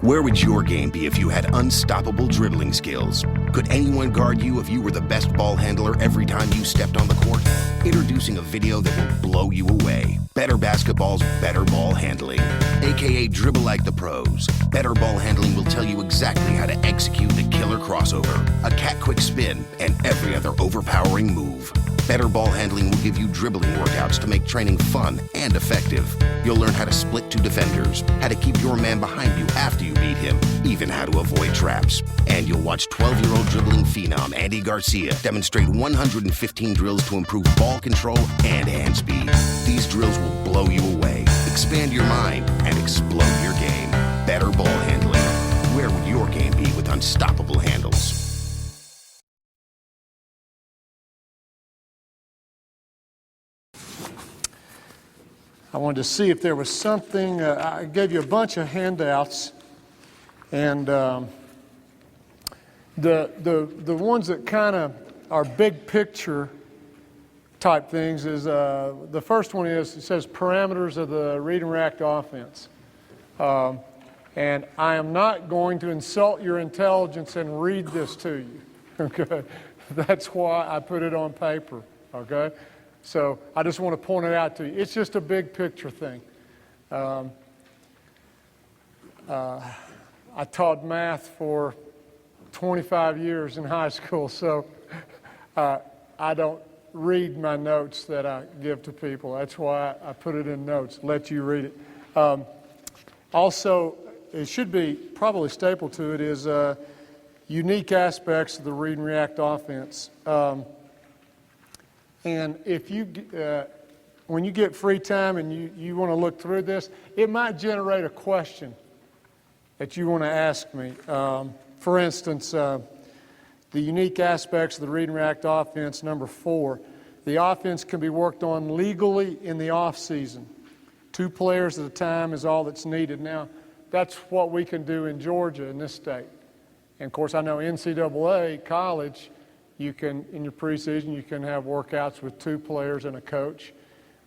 Where would your game be if you had unstoppable dribbling skills? Could anyone guard you if you were the best ball handler every time you stepped on the court? Introducing a video that will blow you away. Better Basketball's Better Ball Handling, aka Dribble Like the Pros. Better Ball Handling will tell you exactly how to execute the killer crossover, a cat-quick spin, and every other overpowering move. Better Ball Handling will give you dribbling workouts to make training fun and effective. You'll learn how to split two defenders, how to keep your man behind you after you beat him, even how to avoid traps. And you'll watch 12-year-old dribbling phenom Andy Garcia demonstrate 115 drills to improve ball control and hand speed. These drills will blow you away, expand your mind, and explode your game. Better Ball Handling. Where would your game be with unstoppable handles? I wanted to see if there was something. I gave you a bunch of handouts, and the ones that kind of are big picture type things is the first one is, it says parameters of the read and react offense. And I am not going to insult your intelligence and read this to you, okay? That's why I put it on paper, okay? So I just want to point it out to you. It's just a big picture thing. I taught math for 25 years in high school, so I don't read my notes that I give to people. That's why I put it in notes, let you read it. Also, it should be probably staple to it is unique aspects of the read and react offense. And if you, when you get free time and you want to look through this, it might generate a question that you want to ask me. For instance, the unique aspects of the read and react offense, number 4. The offense can be worked on legally in the off season. 2 players at a time is all that's needed. Now, that's what we can do in Georgia, in this state. And of course, I know NCAA, college, you can, in your preseason, you can have workouts with 2 players and a coach.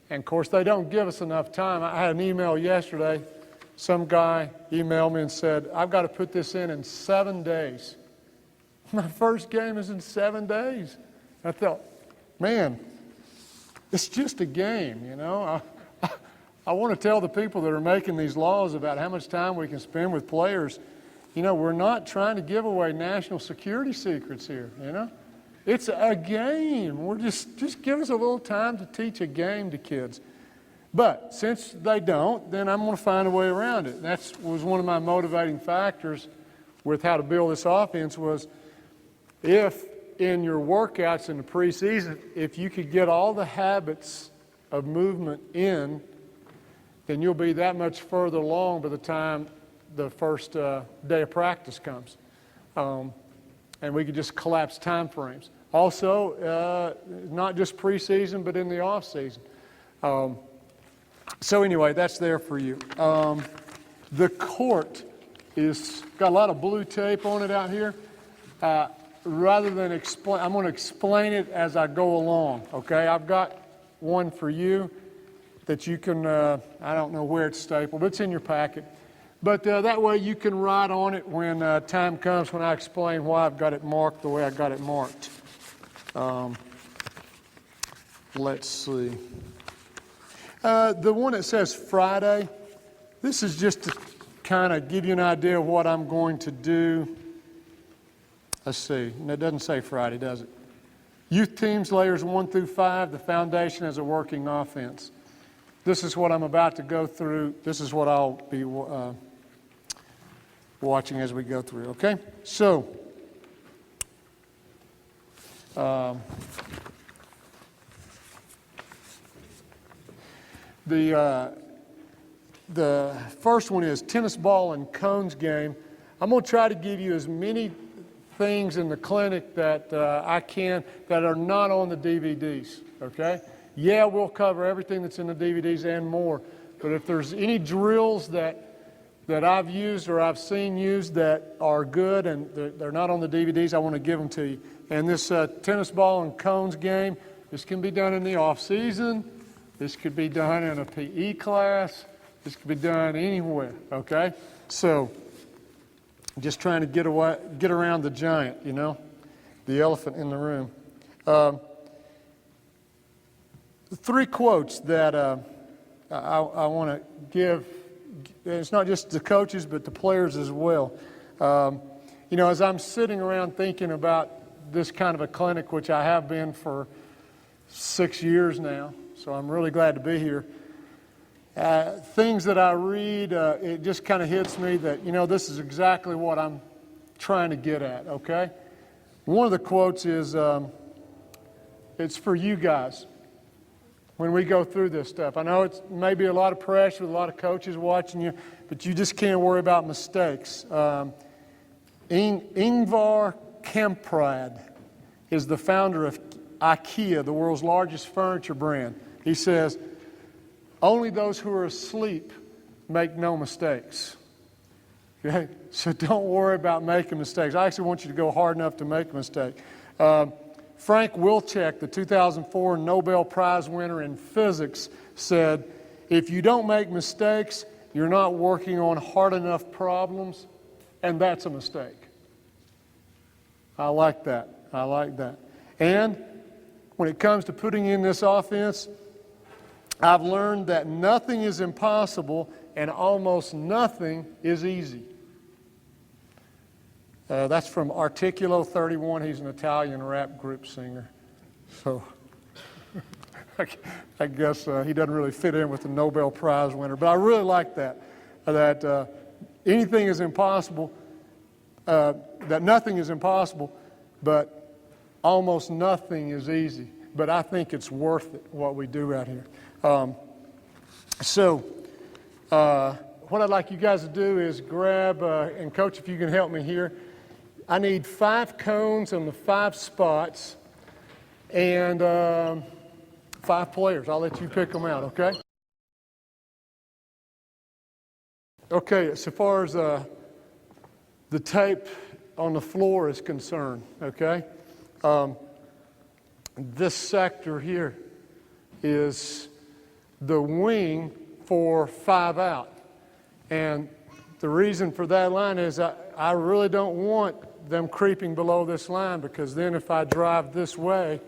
And of course, they don't give us enough time. I had an email yesterday. Some guy emailed me and said, I've got to put this in 7 days. My first game is in 7 days. I thought, man, it's just a game, you know. I want to tell the people that are making these laws about how much time we can spend with players, you know, we're not trying to give away national security secrets here, you know. It's a game. We're just give us a little time to teach a game to kids. But since they don't, then I'm going to find a way around it. That was one of my motivating factors with how to build this offense was if in your workouts in the preseason, if you could get all the habits of movement in, then you'll be that much further along by the time the first day of practice comes. And we could just collapse time frames. Also, not just preseason, but in the off season. So anyway, that's there for you. The court is got a lot of blue tape on it out here. Rather than explain, I'm going to explain it as I go along. Okay, I've got one for you that you can. I don't know where it's stapled. It's in your packet. But that way you can write on it when time comes when I explain why I've got it marked the way I got it marked. Let's see. The one that says Friday, this is just to kind of give you an idea of what I'm going to do. Let's see. And it doesn't say Friday, does it? Youth teams, layers 1 through 5, the foundation as a working offense. This is what I'm about to go through. This is what I'll be watching as we go through, okay? So, the first one is tennis ball and cones game. I'm going to try to give you as many things in the clinic that I can that are not on the DVDs, okay? Yeah, we'll cover everything that's in the DVDs and more, but if there's any drills that I've used or I've seen used that are good and they're not on the DVDs, I want to give them to you. And this tennis ball and cones game, this can be done in the off season. This could be done in a PE class. This could be done anywhere, okay? So just trying to get around the giant, you know, the elephant in the room. Three quotes that I want to give. It's not just the coaches, but the players as well. You know, as I'm sitting around thinking about this kind of a clinic, which I have been for 6 years now, so I'm really glad to be here. Things that I read, it just kind of hits me that, you know, this is exactly what I'm trying to get at, okay? One of the quotes is, it's for you guys when we go through this stuff. I know it's maybe a lot of pressure with a lot of coaches watching you, but you just can't worry about mistakes. Ingvar Kamprad is the founder of IKEA, the world's largest furniture brand. He says, only those who are asleep make no mistakes. Okay? So don't worry about making mistakes. I actually want you to go hard enough to make a mistake. Frank Wilczek, the 2004 Nobel Prize winner in physics, said, if you don't make mistakes, you're not working on hard enough problems, and that's a mistake. I like that. I like that. And when it comes to putting in this offense, I've learned that nothing is impossible and almost nothing is easy. That's from Articulo 31. He's an Italian rap group singer. So I guess he doesn't really fit in with the Nobel Prize winner. But I really like that anything is impossible, that nothing is impossible, but almost nothing is easy. But I think it's worth it, what we do out here. What I'd like you guys to do is grab, and Coach, if you can help me here, I need 5 cones on the 5 spots and 5 players. I'll let you pick them out, okay? Okay, so far as the tape on the floor is concerned, okay? This sector here is the wing for 5 out. And the reason for that line is I really don't want them creeping below this line, because then if I drive this way,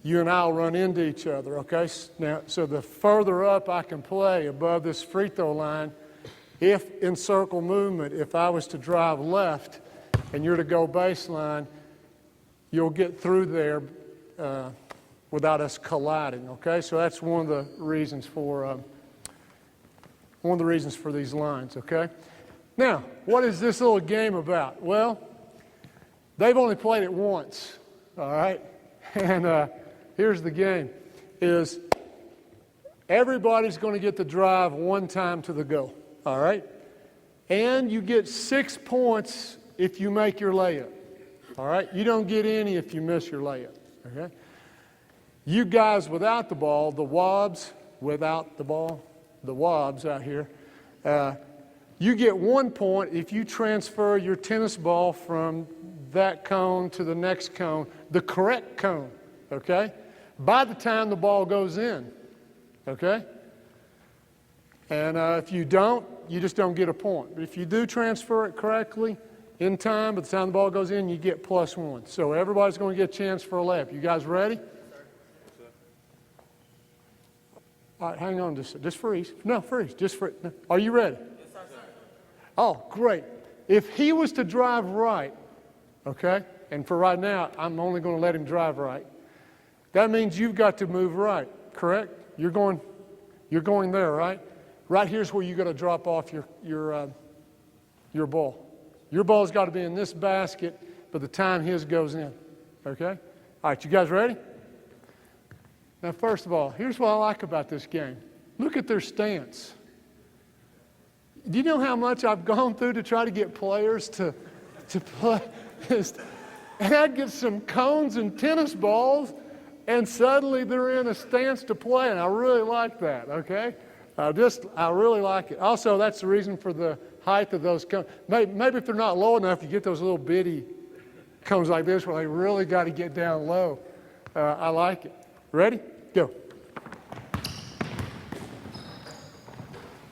you and I will run into each other, okay? Now, so the further up I can play above this free throw line, if in circle movement, if I was to drive left and you're to go baseline, you'll get through there without us colliding, okay? So that's one of the reasons for these lines, okay? Now, what is this little game about? Well, they've only played it once, all right? And here's the game, is everybody's going to get to drive one time to the goal, all right? And you get 6 points if you make your layup, all right? You don't get any if you miss your layup, okay? You guys without the ball, the Wobs without the ball, the Wobs out here, you get 1 point if you transfer your tennis ball from that cone to the next cone, the correct cone, okay? By the time the ball goes in, okay? And if you don't, you just don't get a point. But if you do transfer it correctly in time, by the time the ball goes in, you get +1. So everybody's going to get a chance for a layup. You guys ready? All right, hang on just freeze. No, freeze, just freeze. No. Are you ready? Yes, sir. Oh, great. If he was to drive right, okay, and for right now, I'm only going to let him drive right, that means you've got to move right, correct? You're going there, right? Right here's where you got to drop off your ball. Your ball's got to be in this basket by the time his goes in, okay? All right, you guys ready? Now, first of all, here's what I like about this game. Look at their stance. Do you know how much I've gone through to try to get players to play? And I'd get some cones and tennis balls, and suddenly they're in a stance to play, and I really like that, okay? I really like it. Also, that's the reason for the height of those cones. Maybe if they're not low enough, you get those little bitty cones like this where they really got to get down low. I like it. Ready? Go.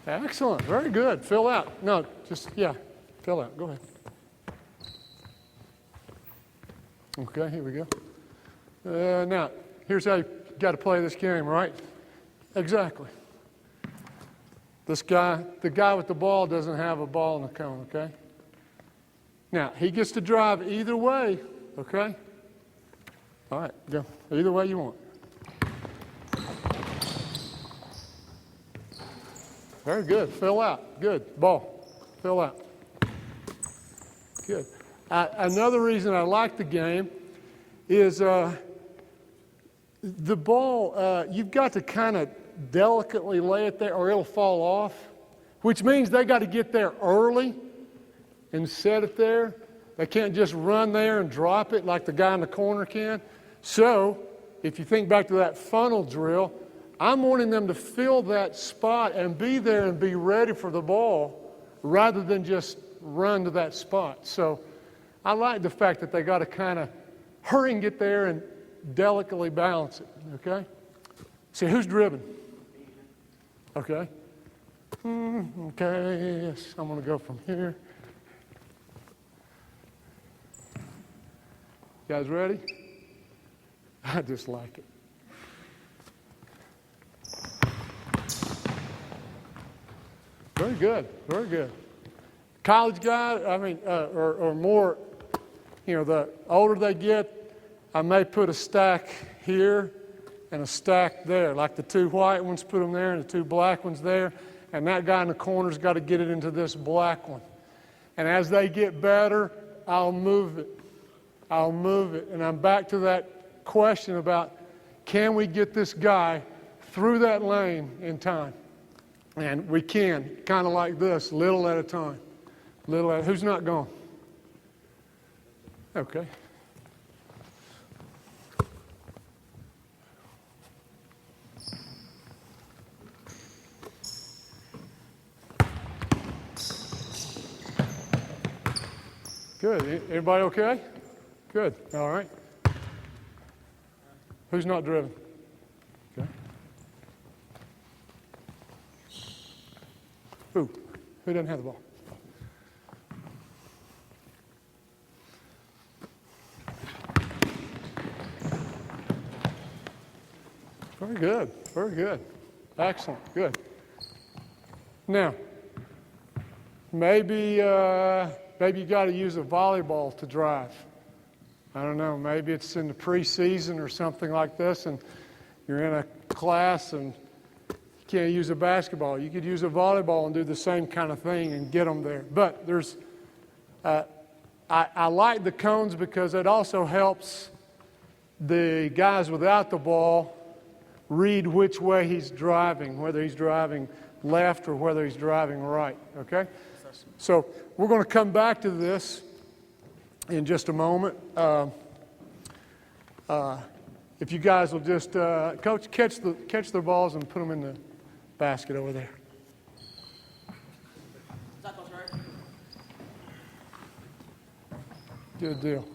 Excellent. Very good. Fill out. No, just, yeah. Fill out. Go ahead. Okay, here we go. Now, here's how you got to play this game, right? Exactly. The guy with the ball doesn't have a ball in the cone, okay? Now, he gets to drive either way, okay? All right, go. Either way you want. Very good. Fill out. Good. Ball. Fill out. Good. Another reason I like the game is the ball, you've got to kind of delicately lay it there or it'll fall off, which means they got to get there early and set it there. They can't just run there and drop it like the guy in the corner can. So, if you think back to that funnel drill, I'm wanting them to fill that spot and be there and be ready for the ball rather than just run to that spot. So, I like the fact that they got to kind of hurry and get there and delicately balance it, okay? See, who's dribbling? Okay. Okay, yes, I'm going to go from here. You guys ready? I just like it. Very good, very good. College guy, or more, the older they get, I may put a stack here and a stack there, like the two white ones, put them there, and the two black ones there, and that guy in the corner's got to get it into this black one. And as they get better, I'll move it. And I'm back to that question about, can we get this guy through that lane in time? And we can, kind of like this, little at a time. Who's not gone? Okay. Good. Everybody okay? Good. All right. Who's not driven? Okay. Who doesn't have the ball? Very good. Very good. Excellent. Good. Now, maybe you got to use a volleyball to drive. I don't know. Maybe it's in the preseason or something like this, and you're in a class and you can't use a basketball. You could use a volleyball and do the same kind of thing and get them there. But there's, I like the cones because it also helps the guys without the ball read which way he's driving, whether he's driving left or whether he's driving right, okay? So we're going to come back to this in just a moment. If you guys will just, Coach, catch their balls and put them in the basket over there. Good deal.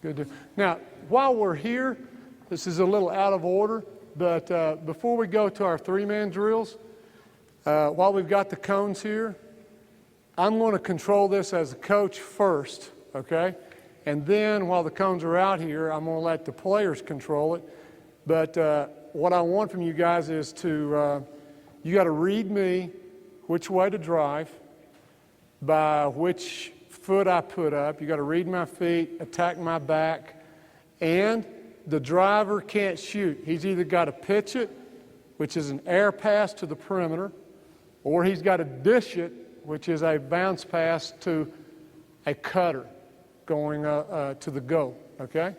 Good deal. Now, while we're here, this is a little out of order, but before we go to our three-man drills, while we've got the cones here, I'm going to control this as a coach first, okay? And then while the cones are out here, I'm going to let the players control it. But what I want from you guys is to, you got to read me which way to drive, by which foot I put up. You got to read my feet, attack my back, and the driver can't shoot. He's either got to pitch it, which is an air pass to the perimeter, or he's got to dish it, which is a bounce pass to a cutter going to the goal, okay?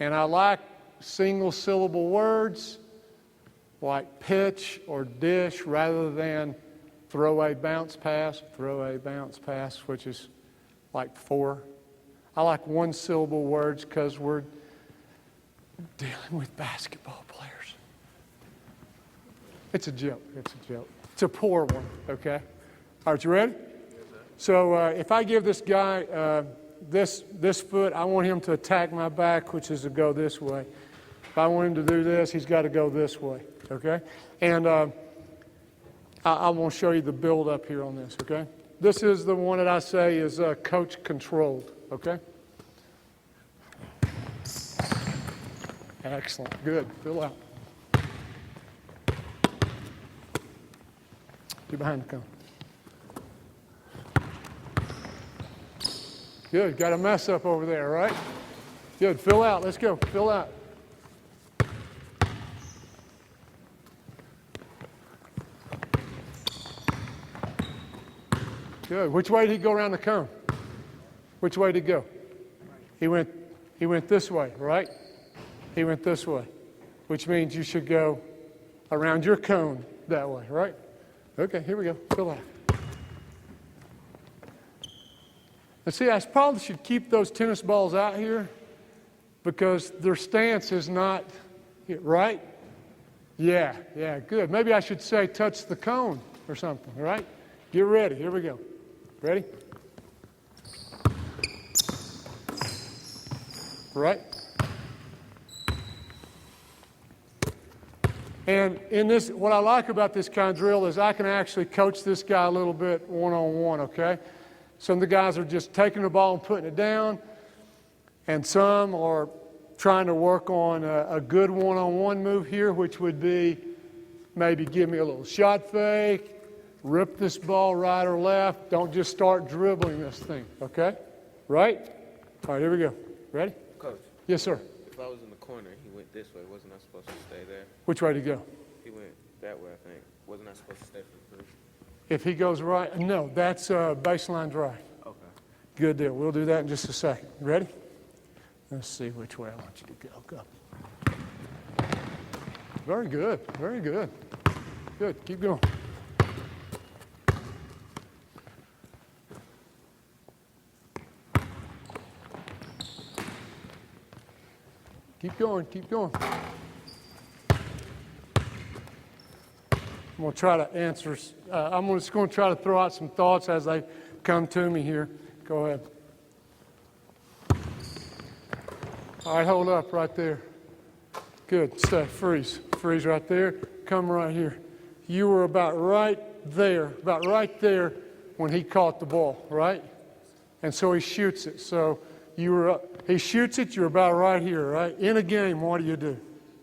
And I like single syllable words like pitch or dish rather than throw a bounce pass, which is like four. I like one syllable words because we're dealing with basketball players. It's a joke. It's a poor one, okay? All right, you ready? Yes, sir. So if I give this guy this foot, I want him to attack my back, which is to go this way. If I want him to do this, he's got to go this way, okay? And I'm going to show you the build up here on this, okay? This is the one that I say is coach controlled, okay? Excellent, good, fill out. Get behind the cone. Good, got a mess up over there, right? Good, fill out, let's go, fill out. Good, which way did he go around the cone? Which way did he go? He went this way, right? He went this way, which means you should go around your cone that way, right? Okay, here we go, fill out. And see, I probably should keep those tennis balls out here because their stance is not, right? Yeah, good. Maybe I should say touch the cone or something, right? Get ready, here we go. Ready? Right? And in this, what I like about this kind of drill is I can actually coach this guy a little bit one-on-one, okay? Some of the guys are just taking the ball and putting it down, and some are trying to work on a good one-on-one move here, which would be maybe give me a little shot fake, rip this ball right or left. Don't just start dribbling this thing, okay? Right? All right, here we go. Ready? Coach. Yes, sir. If I was in the corner and he went this way, wasn't I supposed to stay there? Which way to go? He went that way, I think. Wasn't I supposed to stay for the three? If he goes right, no, that's baseline drive. Okay. Good deal. We'll do that in just a second. Ready? Let's see which way I want you to go. Go. Very good. Very good. Good. Keep going. Keep going. Keep going. I'm going to try to answer. I'm just going to try to throw out some thoughts as they come to me here. Go ahead. All right, hold up right there. Good. Stay. Freeze. Freeze right there. Come right here. You were about right there when he caught the ball, right? And so he shoots it. So you were up. He shoots it, you're about right here, right? In a game, what do you do?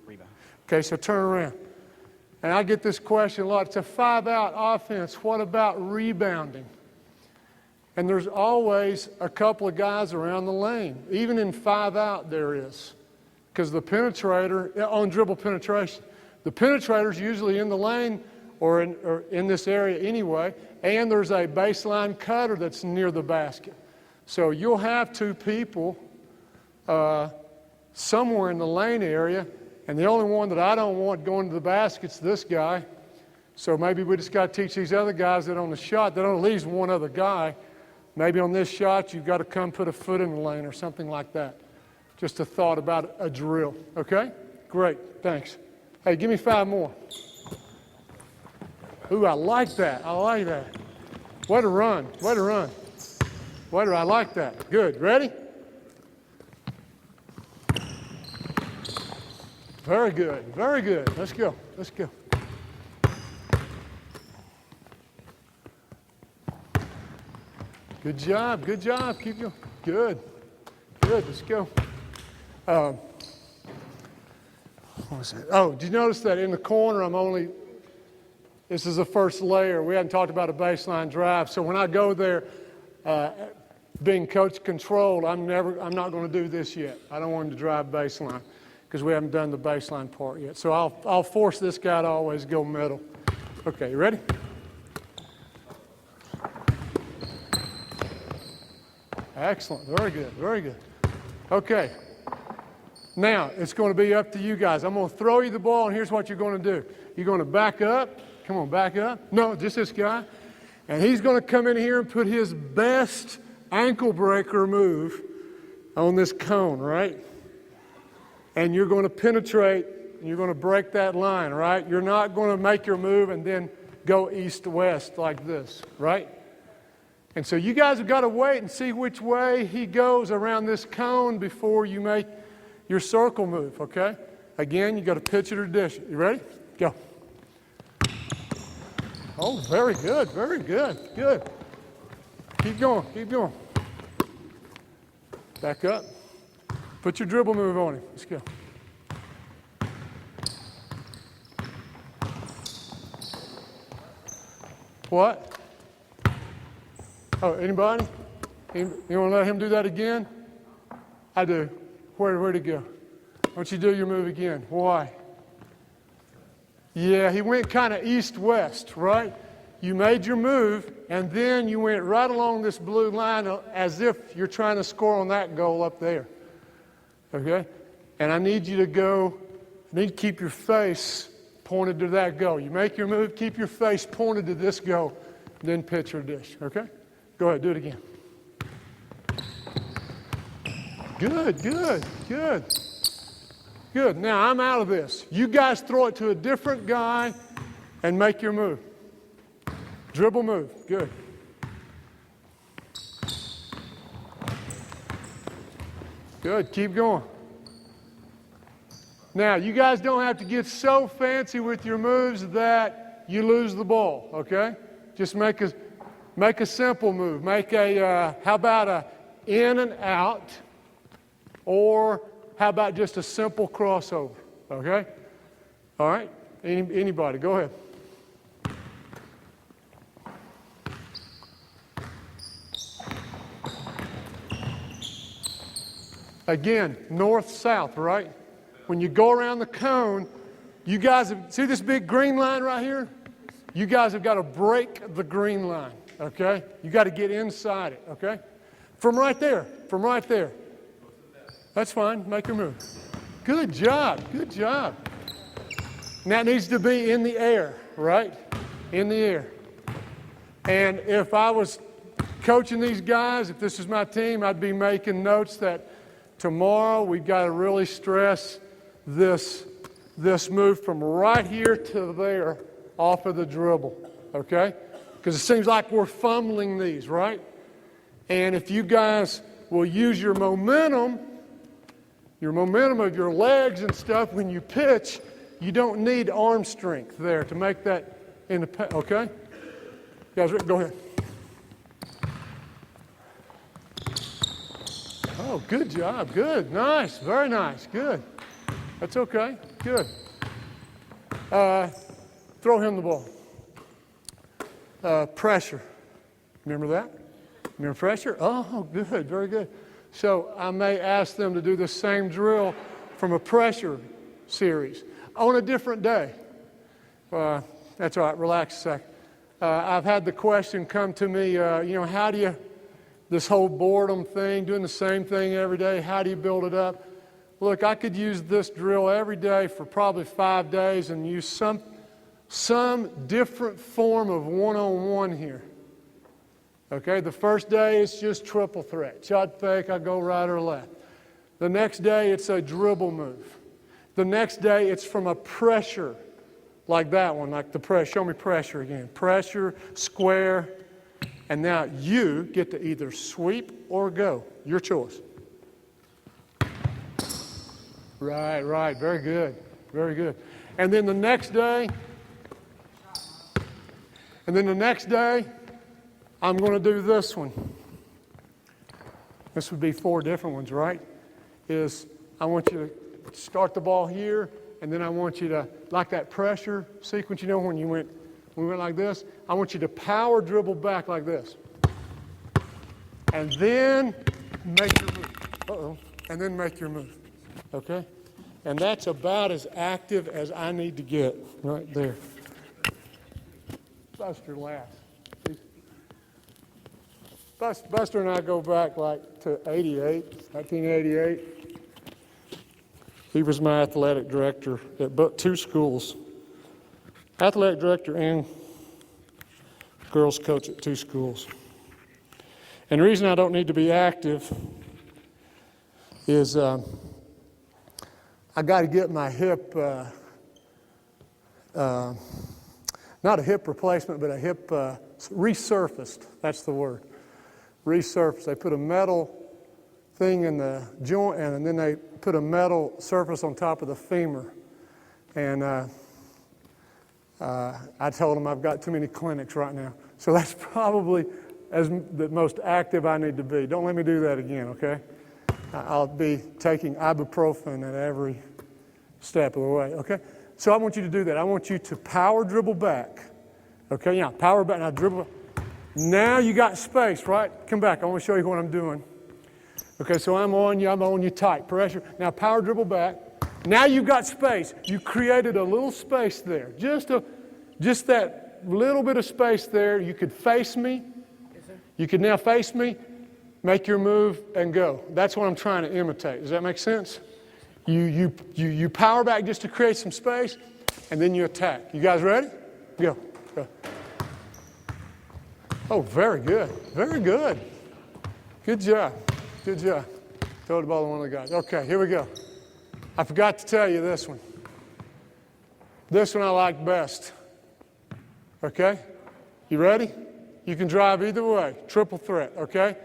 Rebound. Okay, so turn around. And I get this question a lot. It's a 5-out offense. What about rebounding? And there's always a couple of guys around the lane. Even in 5-out there is. Because the penetrator, on dribble penetration, the penetrator's usually in the lane or in this area anyway, and there's a baseline cutter that's near the basket. So you'll have two people somewhere in the lane area, and the only one that I don't want going to the basket's this guy. So maybe we just got to teach these other guys that on the shot, that only leaves one other guy. Maybe on this shot, you've got to come put a foot in the lane or something like that. Just a thought about a drill, okay? Great, thanks. Hey, give me 5 more. Ooh, I like that. I like that. Way to run. Way to run. I like that. Good. Ready? Very good. Very good. Let's go. Let's go. Good job. Good job. Keep going. Good. Good. Let's go. What was it? Oh, did you notice that in the corner this is the first layer. We hadn't talked about a baseline drive. So when I go there, being coach controlled, I'm not going to do this yet. I don't want him to drive baseline because we haven't done the baseline part yet. So I'll force this guy to always go middle. Okay, you ready? Excellent. Very good. Very good. Okay. Now, it's going to be up to you guys. I'm going to throw you the ball, and here's what you're going to do. You're going to back up. Come on, back up. No, just this guy. And he's going to come in here and put his best ankle breaker move on this cone, right? And you're going to penetrate, and you're going to break that line, right? You're not going to make your move and then go east-west like this, right? And so you guys have got to wait and see which way he goes around this cone before you make your circle move, okay? Again, you got to pitch it or dish it. You ready? Go. Oh, very good, very good, good. Keep going, keep going. Back up. Put your dribble move on him. Let's go. What? Oh, anybody? You want to let him do that again? I do. Where'd he go? Why don't you do your move again? Why? Yeah, he went kind of east-west, right? You made your move, and then you went right along this blue line as if you're trying to score on that goal up there. Okay? And I need you to go, I need to keep your face pointed to that goal. You make your move, keep your face pointed to this goal, then pitch or dish. Okay? Go ahead, do it again. Good, good, good. Good. Now I'm out of this. You guys throw it to a different guy and make your move. Dribble move. Good. Good. Keep going. Now, you guys don't have to get so fancy with your moves that you lose the ball, okay? Just make a simple move. Make a, how about a in and out, or how about just a simple crossover, okay? All right? Anybody, go ahead. Again, north-south, right? When you go around the cone, you guys have, see this big green line right here? You guys have got to break the green line, okay? You got to get inside it, okay? From right there, from right there. That's fine, make your move. Good job, good job. And that needs to be in the air, right? In the air. And if I was coaching these guys, if this was my team, I'd be making notes that tomorrow we've got to really stress this move from right here to there off of the dribble, okay? Because it seems like we're fumbling these, right? And if you guys will use your momentum of your legs and stuff when you pitch, you don't need arm strength there to make that okay? You guys, go ahead. Oh, good job, good, nice, very nice, good. That's okay, good. Throw him the ball. Pressure. Remember that? Remember pressure? Oh, good, very good. So I may ask them to do the same drill from a pressure series on a different day. That's all right, relax a second. I've had the question come to me, how do you, this whole boredom thing, doing the same thing every day, how do you build it up? Look, I could use this drill every day for probably 5 days and use some different form of one-on-one here. Okay, the first day it's just triple threat. Shot fake, I go right or left. The next day it's a dribble move. The next day it's from a pressure, like that one, like the pressure. Show me pressure again. Pressure, square, and now you get to either sweep or go. Your choice. Right, very good, very good. And then the next day, I'm going to do this one. This would be 4 different ones, right? I want you to start the ball here, and then I want you to, like that pressure sequence, when we went like this, I want you to power dribble back like this. And then make your move. And then make your move. Okay? And that's about as active as I need to get right there. Buster laughs. Buster and I go back like to 1988. He was my athletic director at 2 schools. Athletic director and girls coach at 2 schools. And the reason I don't need to be active is I got to get my hip, not a hip replacement, but a hip resurfaced. That's the word. Resurfaced. They put a metal thing in the joint, and then they put a metal surface on top of the femur. And I told them I've got too many clinics right now. So that's probably the most active I need to be. Don't let me do that again, okay? I'll be taking ibuprofen at every step of the way, okay? So I want you to do that. I want you to power dribble back. Okay, yeah, power back. Now dribble. Now you got space, right? Come back. I want to show you what I'm doing. Okay, so I'm on you tight. Pressure. Now power dribble back. Now you've got space. You created a little space there. Just that little bit of space there. You could face me. Yes, sir. You could now face me, make your move, and go. That's what I'm trying to imitate. Does that make sense? You power back just to create some space, and then you attack. You guys ready? Go. Go. Oh, very good. Very good. Good job. Good job. Throw the ball to one of the guys. Okay, here we go. I forgot to tell you this one. This one I like best. Okay? You ready? You can drive either way. Triple threat, okay?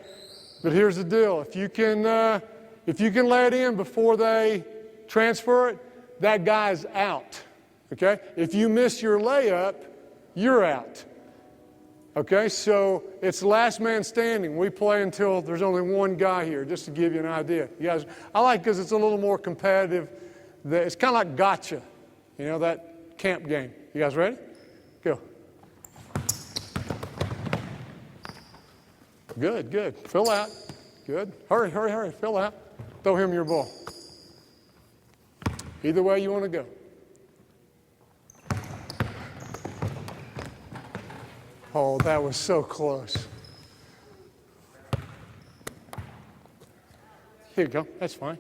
But here's the deal. If you can lay it in before they transfer it, that guy's out. Okay? If you miss your layup, you're out. Okay? So it's last man standing. We play until there's only one guy here, just to give you an idea. You guys, I like because it's a little more competitive. It's kind of like gotcha. You know, that camp game. You guys ready? Go. Good, good. Fill out. Good. Hurry, hurry, hurry. Fill out. Throw him your ball. Either way you want to go. Oh, that was so close. Here you go. That's fine.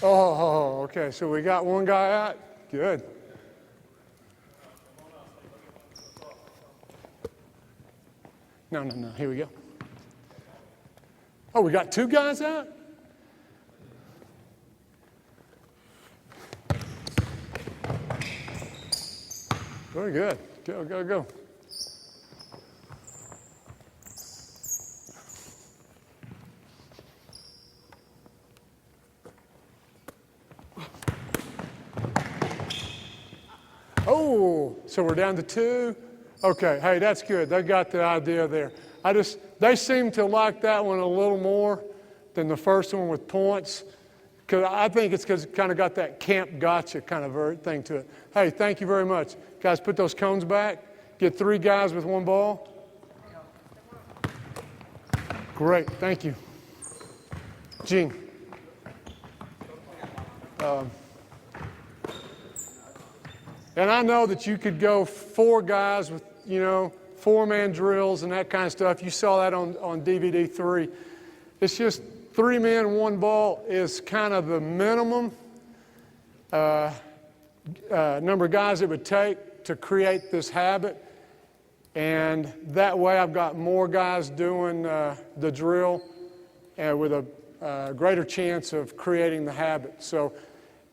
Oh, okay. So we got one guy out. Good. No. Here we go. Oh, we got two guys out? Very good. Go, go, go. Oh, so we're down to two. Okay, hey, that's good. They got the idea there. They seem to like that one a little more than the first one with points. Because I think it's because it kind of got that camp gotcha kind of thing to it. Hey, thank you very much. Guys, put those cones back. Get three guys with one ball. Great, thank you. Gene. And I know that you could go four guys with, four-man drills and that kind of stuff. You saw that on DVD 3. It's just 3 men, 1 ball is kind of the minimum number of guys it would take to create this habit. And that way I've got more guys doing the drill and with a greater chance of creating the habit. So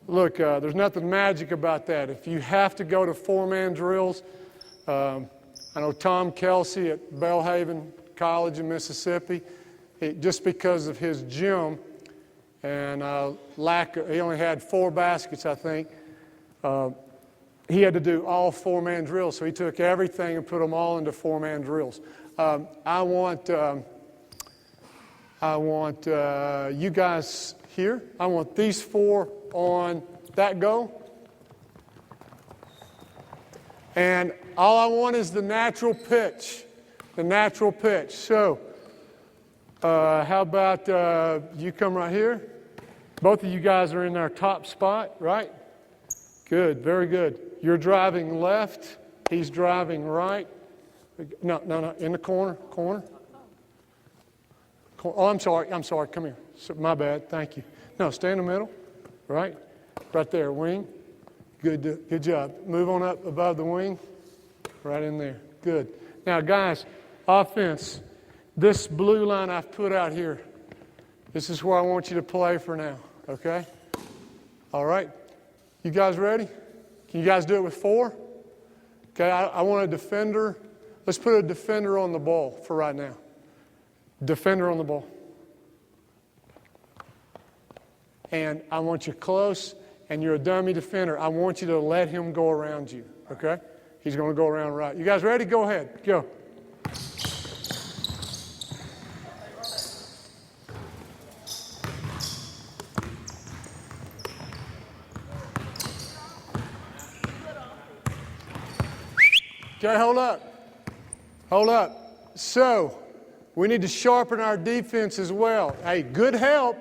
look, there's nothing magic about that. If you have to go to 4-man drills, I know Tom Kelsey at Belhaven College in Mississippi, just because of his gym and he only had 4 baskets, I think. He had to do all 4-man drills, so he took everything and put them all into 4-man drills. I want you guys here. I want these 4 on that goal. And all I want is the natural pitch. The natural pitch. So, how about you come right here? Both of you guys are in our top spot, right? Good, very good. You're driving left. He's driving right. No, in the corner. Oh, I'm sorry. Come here. My bad. Thank you. No, stay in the middle. Right there. Wing. Good job. Move on up above the wing. Right in there. Good. Now, guys, offense. This blue line I've put out here, this is where I want you to play for now, okay? All right. You guys ready? Can you guys do it with 4? Okay, I want a defender. Let's put a defender on the ball for right now. Defender on the ball. and I want you close, and you're a dummy defender. I want you to let him go around you, okay? He's going to go around right. You guys ready? Go ahead. Go. Okay, hold up. Hold up. So, we need to sharpen our defense as well. Hey, good help.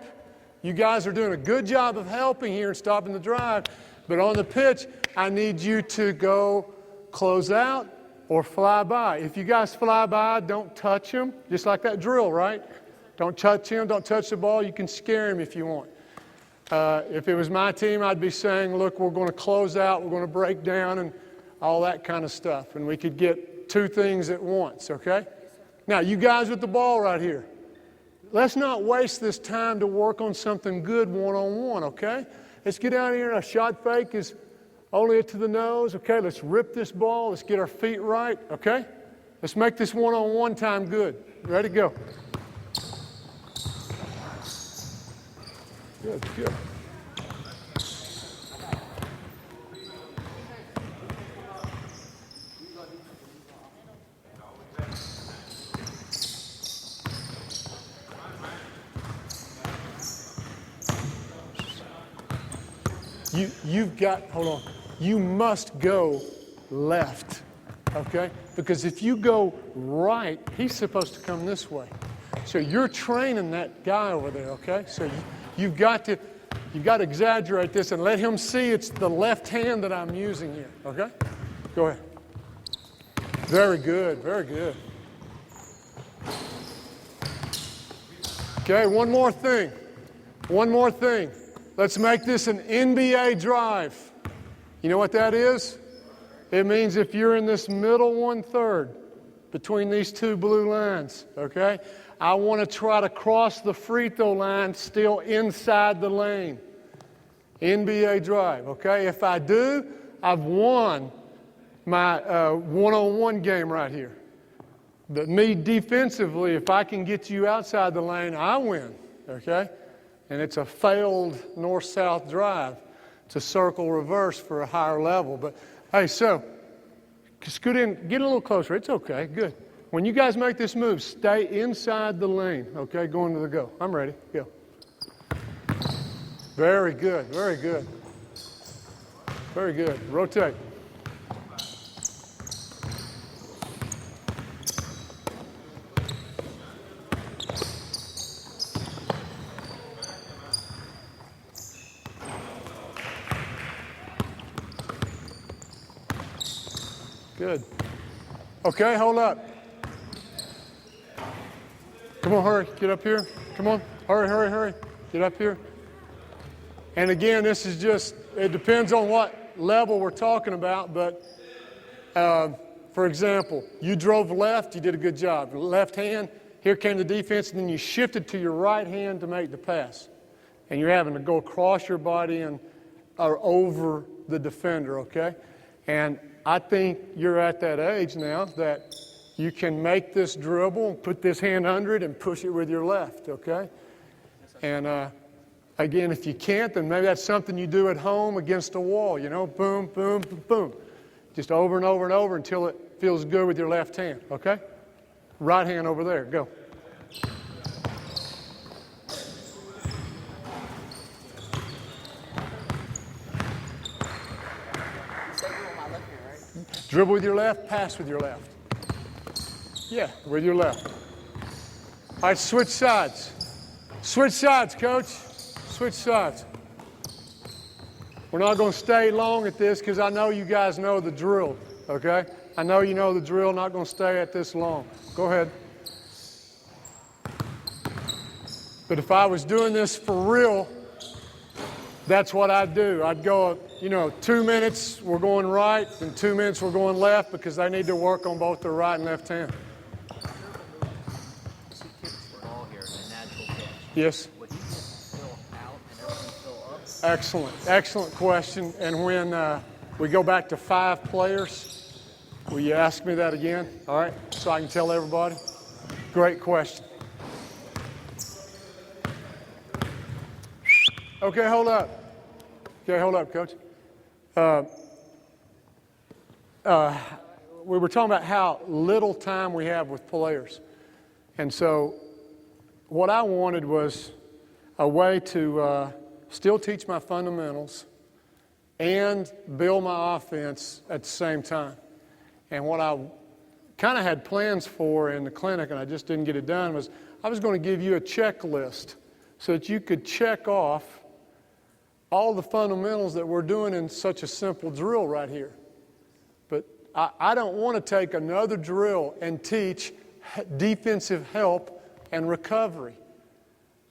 You guys are doing a good job of helping here and stopping the drive. But on the pitch, I need you to go close out or fly by. If you guys fly by, don't touch him. Just like that drill, right? Don't touch him. Don't touch the ball. You can scare him if you want. If it was my team, I'd be saying, look, we're going to close out. We're going to break down and all that kind of stuff. And we could get two things at once, okay? Now, you guys with the ball right here, let's not waste this time to work on something good one-on-one, okay? Let's get out here. A shot fake is only to the nose, okay? Let's rip this ball. Let's get our feet right, okay? Let's make this one-on-one time good. Ready, go. Good, good. You've got, hold on, you must go left, okay? Because if you go right, he's supposed to come this way. So you're training that guy over there, okay? So you've got to exaggerate this and let him see it's the left hand that I'm using here, okay? Go ahead. Very good, very good. Okay, one more thing. One more thing. Let's make this an NBA drive. You know what that is? It means if you're in this middle 1/3 between these two blue lines, okay? I want to try to cross the free throw line still inside the lane. NBA drive, okay? If I do, I've won my one-on-one game right here. But me defensively, if I can get you outside the lane, I win, okay? And it's a failed north-south drive. It's a circle reverse for a higher level. But, hey, so, scoot in, get a little closer. It's okay, good. When you guys make this move, stay inside the lane, okay, going to the go. I'm ready, go. Very good, very good. Very good. Rotate. Good. Okay, hold up. Come on, hurry. Get up here. Come on. Hurry, hurry, hurry. Get up here. And again, this is just, it depends on what level we're talking about, but for example, you drove left, you did a good job. Left hand, here came the defense, and then you shifted to your right hand to make the pass. And you're having to go across your body and or over the defender, okay? And I think you're at that age now that you can make this dribble and put this hand under it and push it with your left, okay? And again, if you can't, then maybe that's something you do at home against a wall, you know, boom, boom, boom, boom. Just over and over and over until it feels good with your left hand, okay? Right hand over there, go. Dribble with your left, pass with your left. Yeah, with your left. All right, switch sides. Switch sides, coach. Switch sides. We're not going to stay long at this because I know you guys know the drill, okay? I know you know the drill, not going to stay at this long. Go ahead. But if I was doing this for real, that's what I'd do. I'd go, 2 minutes we're going right and 2 minutes we're going left because they need to work on both the right and left hand. Yes? Excellent. Excellent question. And when we go back to 5 players, will you ask me that again? All right? So I can tell everybody? Great question. Okay, hold up. Okay, hold up, Coach. We were talking about how little time we have with players. And so what I wanted was a way to still teach my fundamentals and build my offense at the same time. And what I kind of had plans for in the clinic, and I just didn't get it done, was I was going to give you a checklist so that you could check off all the fundamentals that we're doing in such a simple drill right here. But I don't want to take another drill and teach defensive help and recovery,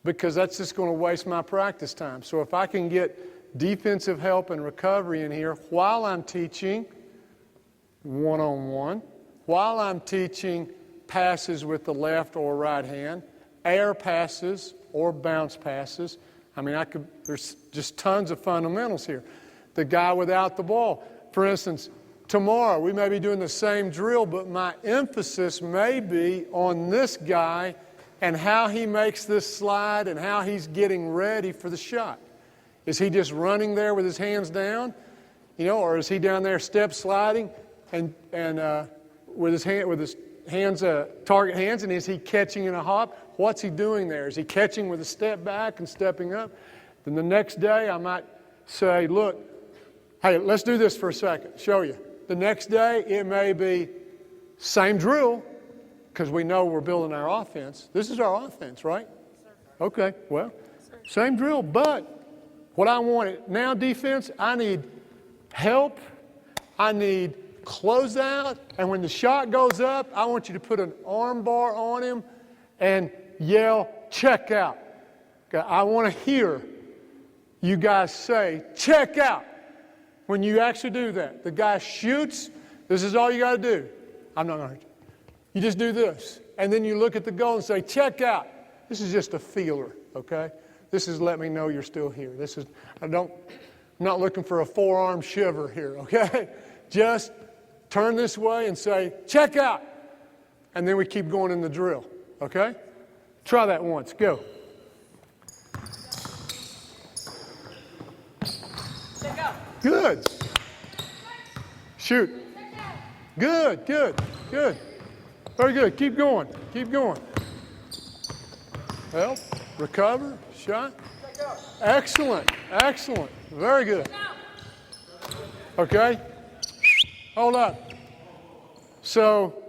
because that's just going to waste my practice time. So if I can get defensive help and recovery in here while I'm teaching one-on-one, while I'm teaching passes with the left or right hand, air passes or bounce passes. I mean, there's just tons of fundamentals here. The guy without the ball. For instance, tomorrow we may be doing the same drill, but my emphasis may be on this guy and how he makes this slide and how he's getting ready for the shot. Is he just running there with his hands down, or is he down there step sliding and with his hands, target hands, and is he catching in a hop? What's he doing there? Is he catching with a step back and stepping up? Then the next day I might say, look, hey, let's do this for a second, show you. The next day it may be same drill, because we know we're building our offense. This is our offense, right? Okay, well, same drill, but what I want now, defense, I need help, I need closeout, and when the shot goes up, I want you to put an arm bar on him and yell, check out. I want to hear you guys say, check out. When you actually do that, the guy shoots, this is all you got to do. I'm not going to hurt you. You just do this. And then you look at the goal and say, check out. This is just a feeler, okay? This is let me know you're still here. I'm not looking for a forearm shiver here, okay? Just turn this way and say, check out. And then we keep going in the drill, okay? Try that once. Go. Check out. Good. Shoot. Good, good, good. Very good. Keep going. Keep going. Help. Recover. Shot. Excellent. Excellent. Very good. Okay. Hold up. So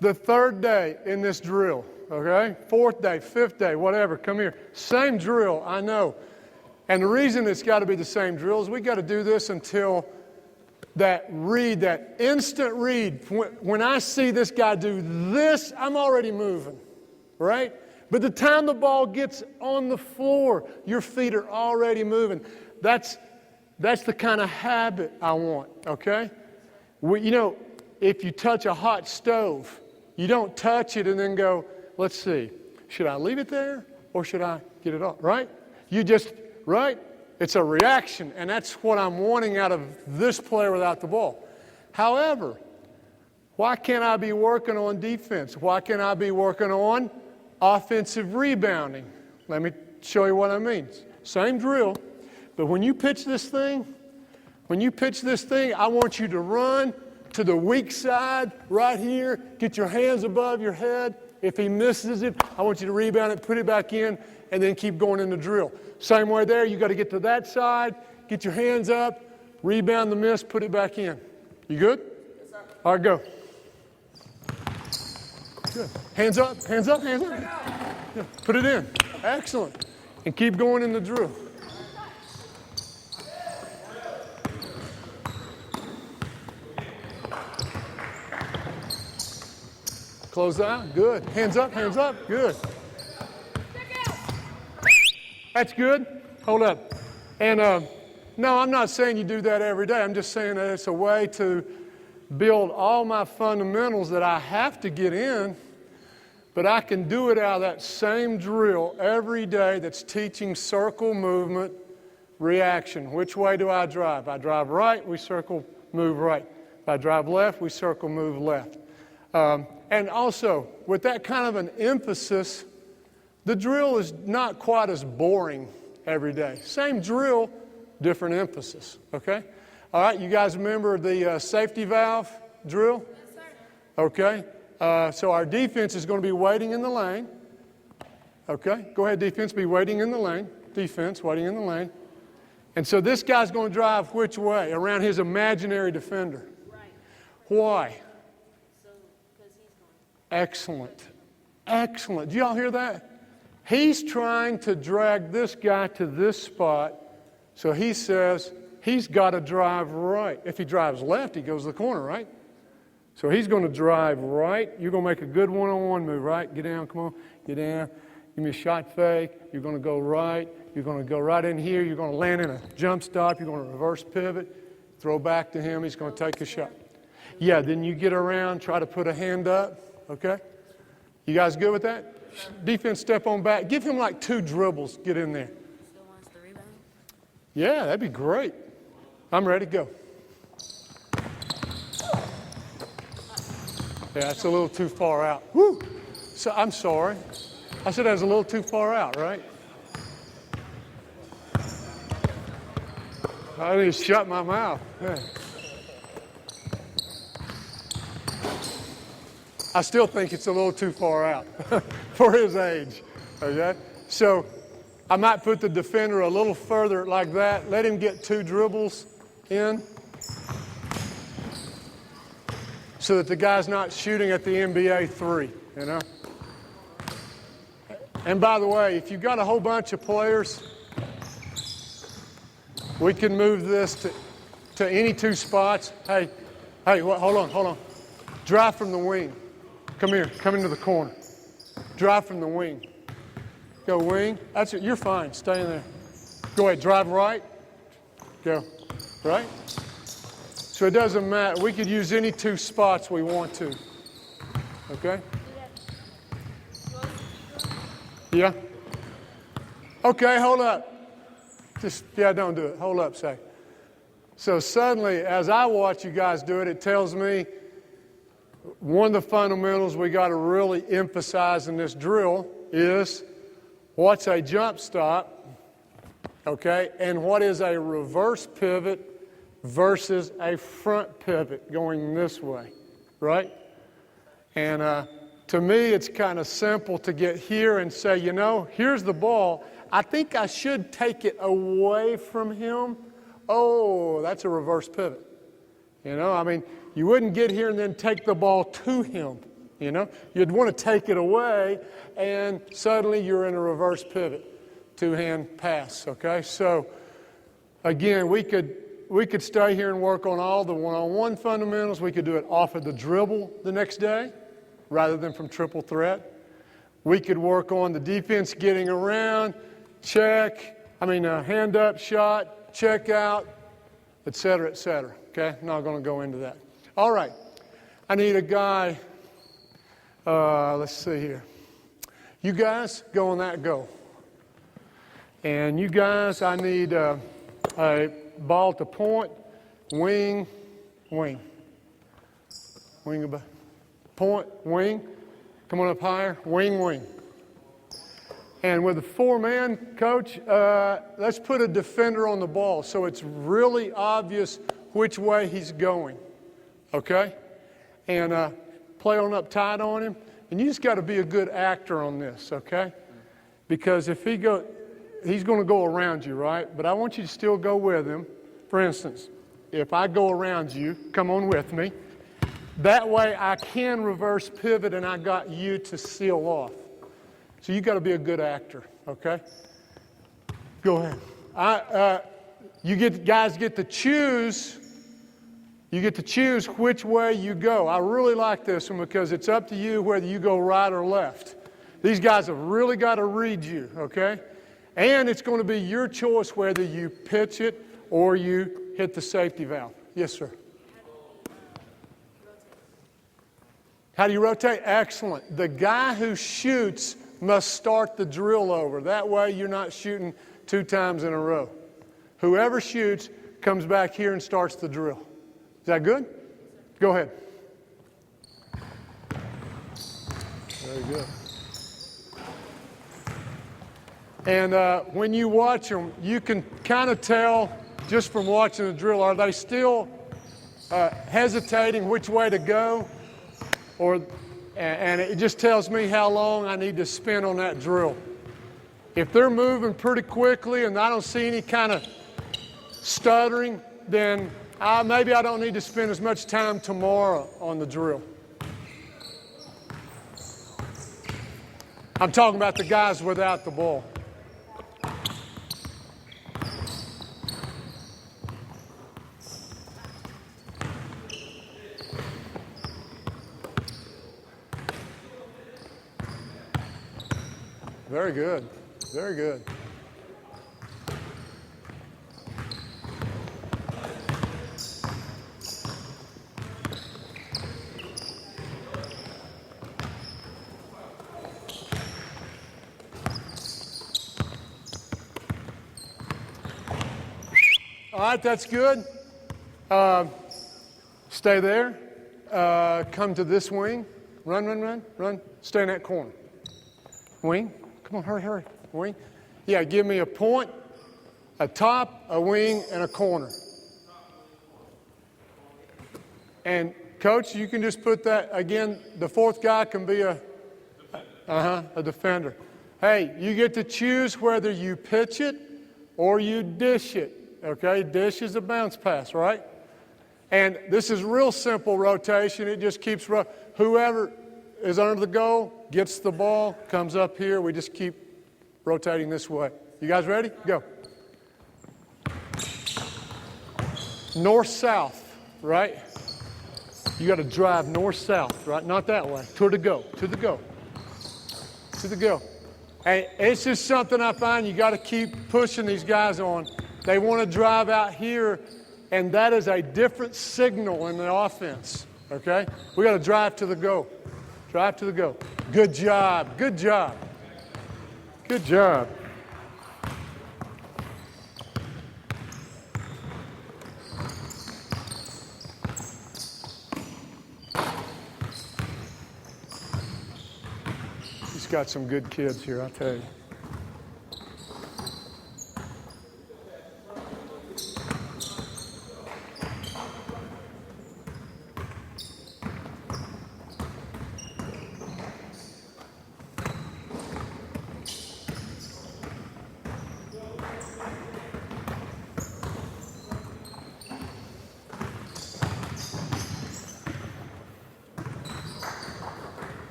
the third day in this drill, okay? Fourth day, fifth day, whatever. Come here. Same drill, I know. And the reason it's got to be the same drill is we got to do this until that read, that instant read. When I see this guy do this, I'm already moving, right? But the time the ball gets on the floor, your feet are already moving. That's the kind of habit I want, okay? If you touch a hot stove, you don't touch it and then go, let's see, should I leave it there or should I get it off, right? Right? It's a reaction, and that's what I'm wanting out of this player without the ball. However, why can't I be working on defense? Why can't I be working on offensive rebounding? Let me show you what I mean. Same drill, but when you pitch this thing, I want you to run to the weak side right here, get your hands above your head. If he misses it, I want you to rebound it, put it back in, and then keep going in the drill. Same way there, you got to get to that side, get your hands up, rebound the miss, put it back in. You good? Yes, sir. All right, go. Good. Hands up, hands up, hands up. Yeah, put it in. Excellent. And keep going in the drill. Close out. Good. Hands up, good. That's good. Hold up. And no, I'm not saying you do that every day. I'm just saying that it's a way to build all my fundamentals that I have to get in, but I can do it out of that same drill every day that's teaching circle, movement, reaction. Which way do I drive? I drive right, we circle, move right. If I drive left, we circle, move left. And also, with that kind of an emphasis, the drill is not quite as boring every day. Same drill, different emphasis, okay? All right, you guys remember the safety valve drill? Yes, sir. Okay, so our defense is going to be waiting in the lane. Okay, go ahead, defense, be waiting in the lane. Defense, waiting in the lane. And so this guy's going to drive which way? Around his imaginary defender. Right. Why? So, because he's going. Excellent. Excellent. Do y'all hear that? He's trying to drag this guy to this spot, so he says he's got to drive right. If he drives left, he goes to the corner, right? So he's going to drive right. You're going to make a good one-on-one move, right? Get down, come on, get down. Give me a shot fake. You're going to go right. You're going to go right in here. You're going to land in a jump stop. You're going to reverse pivot, throw back to him. He's going to take a shot. Yeah, then you get around, try to put a hand up, okay? You guys good with that? Defense, step on back. Give him like 2 dribbles. Get in there. Still wants the rebound? Yeah, that'd be great. I'm ready to go. Yeah, that's a little too far out. Woo! So, I'm sorry. I said that was a little too far out, right? I need to shut my mouth. Yeah. I still think it's a little too far out for his age. Okay? So I might put the defender a little further like that. Let him get 2 dribbles in so that the guy's not shooting at the NBA 3, you know? And by the way, if you've got a whole bunch of players, we can move this to any 2 spots. Hey, hold on. Drive from the wing. Come here, come into the corner. Drive from the wing. Go wing. That's it, you're fine, stay in there. Go ahead, drive right. Go, right? So it doesn't matter, we could use any 2 spots we want to. Okay? Yeah? Okay, hold up. Don't do it. Hold up, say. So suddenly, as I watch you guys do it, it tells me one of the fundamentals we got to really emphasize in this drill is what's a jump stop, okay, and what is a reverse pivot versus a front pivot going this way, right? And to me, it's kind of simple to get here and say, you know, here's the ball. I think I should take it away from him. Oh, that's a reverse pivot. You know, I mean, you wouldn't get here and then take the ball to him, you know. You'd want to take it away, and suddenly you're in a reverse pivot, 2-hand pass, okay? So, again, we could stay here and work on all the one-on-one fundamentals. We could do it off of the dribble the next day rather than from triple threat. We could work on the defense getting around, hand up, shot, check out, et cetera, okay? I'm not going to go into that. All right, I need a guy, let's see here. You guys go on that goal. And you guys, I need a ball to point, wing. Point, wing. Come on up higher, wing. And with a 4-man, coach, let's put a defender on the ball so it's really obvious which way he's going, okay? And play on up tight on him. And you just got to be a good actor on this, okay? Because if he's going to go around you, right? But I want you to still go with him. For instance, if I go around you, come on with me. That way I can reverse pivot and I got you to seal off. So you got to be a good actor, okay? Go ahead. Guys get to choose. You get to choose which way you go. I really like this one because it's up to you whether you go right or left. These guys have really got to read you, okay? And it's going to be your choice whether you pitch it or you hit the safety valve. Yes, sir. How do you rotate? Excellent. The guy who shoots must start the drill over. That way you're not shooting 2 times in a row. Whoever shoots comes back here and starts the drill. Is that good? Go ahead. Very good. And when you watch them, you can kind of tell just from watching the drill, are they still hesitating which way to go? And it just tells me how long I need to spend on that drill. If they're moving pretty quickly and I don't see any kind of stuttering, then maybe I don't need to spend as much time tomorrow on the drill. I'm talking about the guys without the ball. Very good. Very good. All right, that's good. Stay there. Come to this wing. Run, run, run, run. Stay in that corner. Wing. Come on, hurry, hurry. Wing. Yeah, give me a point, a top, a wing, and a corner. And, Coach, you can just put that, again, the fourth guy can be a defender. Hey, you get to choose whether you pitch it or you dish it. Okay, dish is a bounce pass, right? And this is real simple rotation. It just keeps, whoever is under the goal gets the ball, comes up here. We just keep rotating this way. You guys ready? Go. North-south, right? You got to drive north-south, right? Not that way. To the go, to the go, to the go. And it's just something I find you got to keep pushing these guys on. They want to drive out here, and that is a different signal in the offense, okay? We got to drive to the go. Drive to the go. Good job. Good job. Good job. He's got some good kids here, I'll tell you.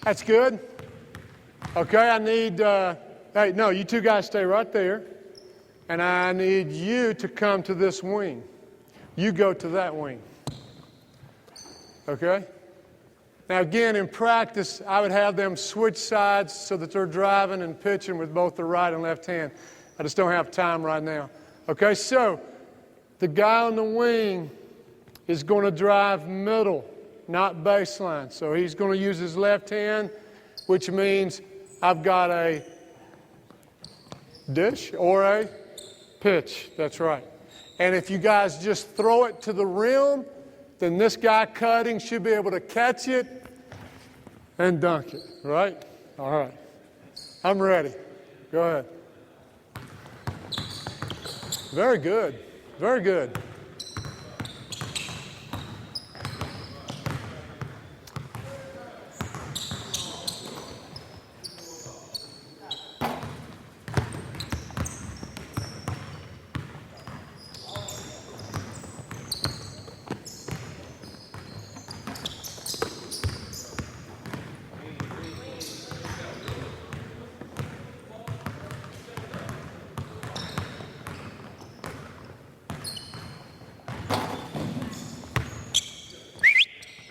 That's good. Okay, I need, hey, no, you two guys stay right there. And I need you to come to this wing. You go to that wing. Okay? Now, again, in practice, I would have them switch sides so that they're driving and pitching with both the right and left hand. I just don't have time right now. Okay, so the guy on the wing is going to drive middle, not baseline. So he's going to use his left hand, which means I've got a dish or a pitch. That's right. And if you guys just throw it to the rim, then this guy cutting should be able to catch it and dunk it, right? All right. I'm ready. Go ahead. Very good. Very good.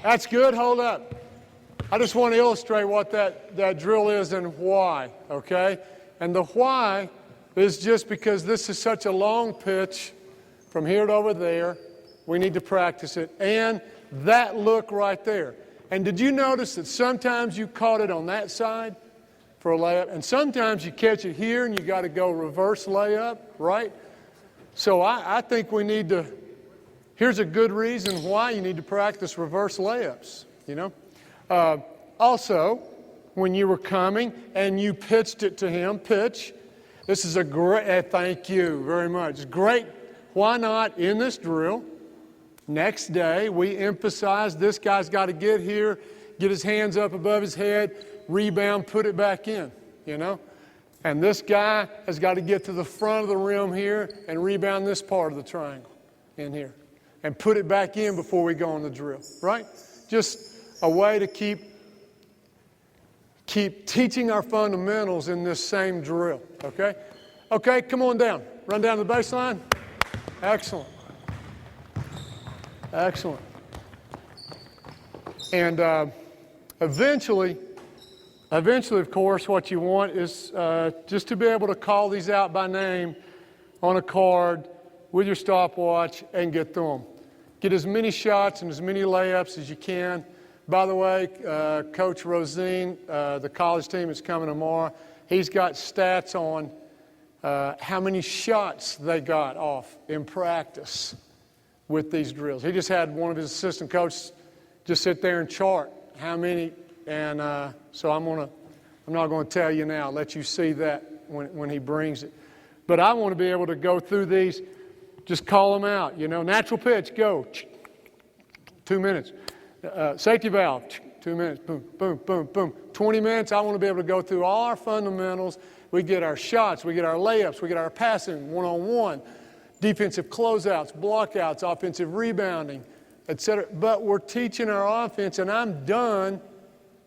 That's good. Hold up. I just want to illustrate what that drill is and why, okay? And the why is just because this is such a long pitch from here to over there. We need to practice it. And that look right there. And did you notice that sometimes you caught it on that side for a layup, and sometimes you catch it here and you got to go reverse layup, right? So I think we need to, here's a good reason why you need to practice reverse layups, you know. Also, when you were coming and you pitched it to him, pitch. This is a great, thank you very much. Great. Why not in this drill? Next day, we emphasize this guy's got to get here, get his hands up above his head, rebound, put it back in, you know? And this guy has got to get to the front of the rim here and rebound this part of the triangle in here and put it back in before we go on the drill, right? Just a way to keep teaching our fundamentals in this same drill, okay? Okay, come on down. Run down to the baseline. Excellent. Excellent. And eventually, of course, what you want is just to be able to call these out by name on a card with your stopwatch and get through them. Get as many shots and as many layups as you can. By the way, Coach Rosine, the college team is coming tomorrow. He's got stats on how many shots they got off in practice with these drills. He just had one of his assistant coaches just sit there and chart how many. And so I'm not going to tell you now. I'll let you see that when he brings it. But I want to be able to go through these, just call them out. You know, natural pitch, go. 2 minutes. Safety valve, 2 minutes. Boom, boom, boom, boom. 20 minutes, I want to be able to go through all our fundamentals. We get our shots, we get our layups, we get our passing, one-on-one, defensive closeouts, blockouts, offensive rebounding, etc. But we're teaching our offense, and I'm done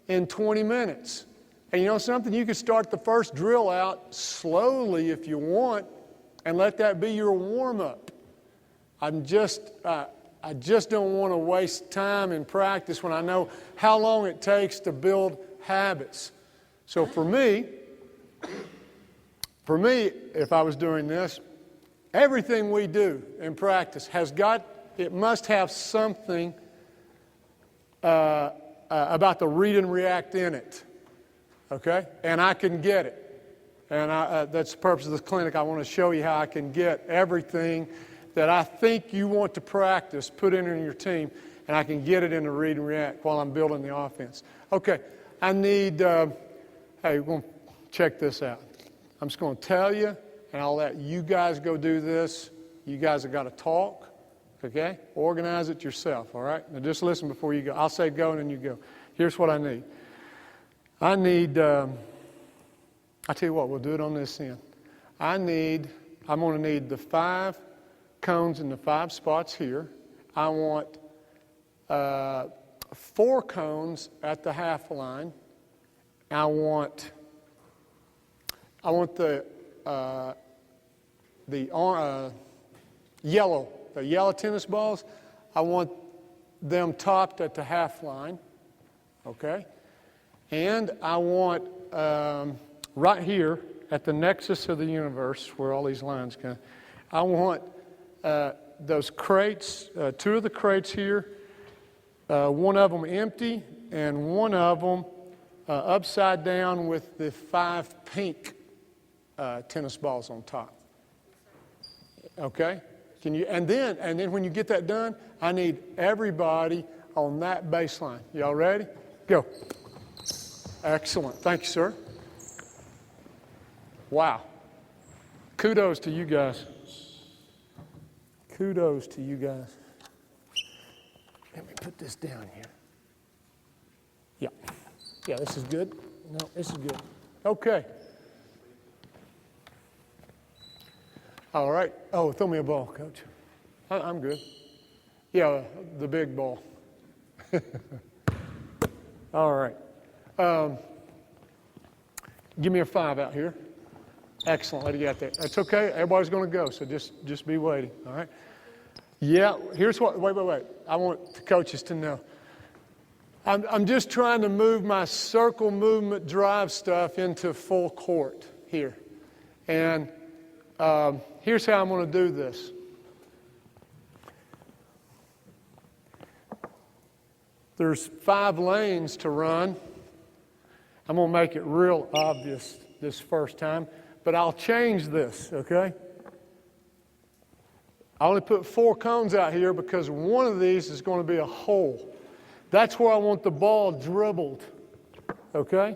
in 20 minutes. And you know something? You could start the first drill out slowly if you want and let that be your warm-up. I just don't want to waste time in practice when I know how long it takes to build habits. So for me, if I was doing this, everything we do in practice it must have something about the read and react in it, okay? And I can get it. And that's the purpose of this clinic. I want to show you how I can get everything that I think you want to practice, put in your team, and I can get it in the read and react while I'm building the offense. Okay, I need, hey, we're going to check this out. I'm just going to tell you, and I'll let you guys go do this. You guys have got to talk, okay? Organize it yourself, all right? Now just listen before you go. I'll say go, and then you go. Here's what I need. I tell you what, we'll do it on this end. I'm going to need the 5 cones in the 5 spots here. I want 4 cones at the half line. I want the yellow tennis balls. I want them topped at the half line. Okay, and I want right here at the nexus of the universe, where all these lines come, I want those crates, 2 of the crates here, one of them empty and one of them upside down with the 5 pink tennis balls on top. Okay? Can you? And then when you get that done, I need everybody on that baseline. Y'all ready? Go. Excellent. Thank you, sir. Wow. Kudos to you guys. Kudos to you guys. Let me put this down here. Yeah. Yeah, this is good. No, this is good. Okay. All right. Oh, throw me a ball, Coach. I'm good. Yeah, the big ball. All right. Give me a 5 out here. Excellent. Let it get there. That's okay. Everybody's going to go, so just be waiting. All right. Yeah. Here's what. Wait. I want the coaches to know. I'm just trying to move my circle movement drive stuff into full court here, and here's how I'm going to do this. There's 5 lanes to run. I'm going to make it real obvious this first time, but I'll change this, okay? I only put 4 cones out here because one of these is going to be a hole. That's where I want the ball dribbled, okay?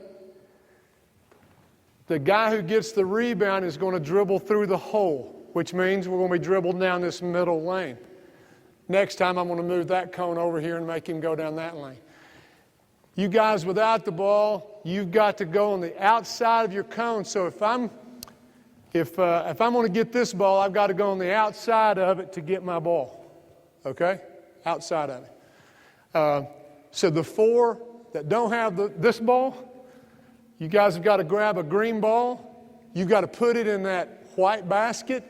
The guy who gets the rebound is going to dribble through the hole, which means we're going to be dribbled down this middle lane. Next time, I'm going to move that cone over here and make him go down that lane. You guys without the ball, you've got to go on the outside of your cone. So if I'm going to get this ball, I've got to go on the outside of it to get my ball. Okay? Outside of it. So the four that don't have this ball, you guys have got to grab a green ball. You've got to put it in that white basket.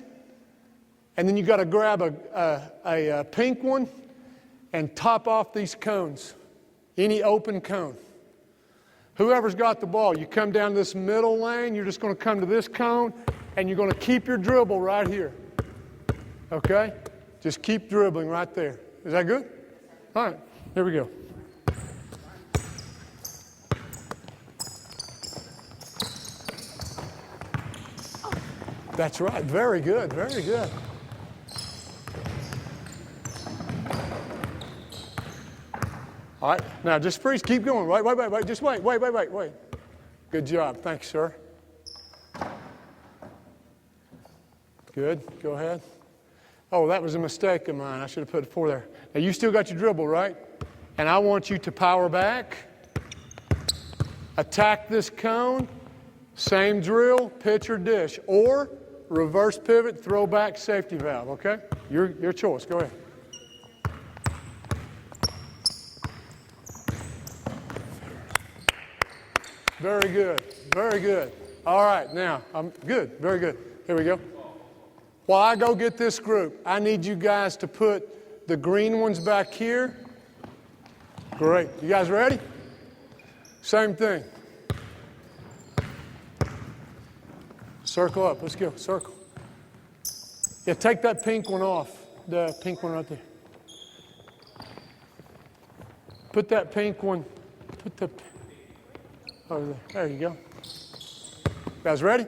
And then you've got to grab a pink one and top off these cones. Any open cone. Whoever's got the ball, you come down this middle lane, you're just going to come to this cone, and you're going to keep your dribble right here. Okay? Just keep dribbling right there. Is that good? All right, here we go. That's right. Very good, very good. All right, now just freeze, keep going. Wait, just wait. Good job, thanks, sir. Good, go ahead. Oh, that was a mistake of mine. I should have put it 4 there. Now you still got your dribble, right? And I want you to power back, attack this cone, same drill, pitch or dish, or reverse pivot, throw back, safety valve, okay? Your choice, go ahead. Very good, very good. All right, now, I'm good, very good. Here we go. While I go get this group, I need you guys to put the green ones back here. Great. You guys ready? Same thing. Circle up. Let's go. Circle. Yeah, take that pink one off. The pink one right there. Put that pink one. Put the over there. There you go. You guys ready?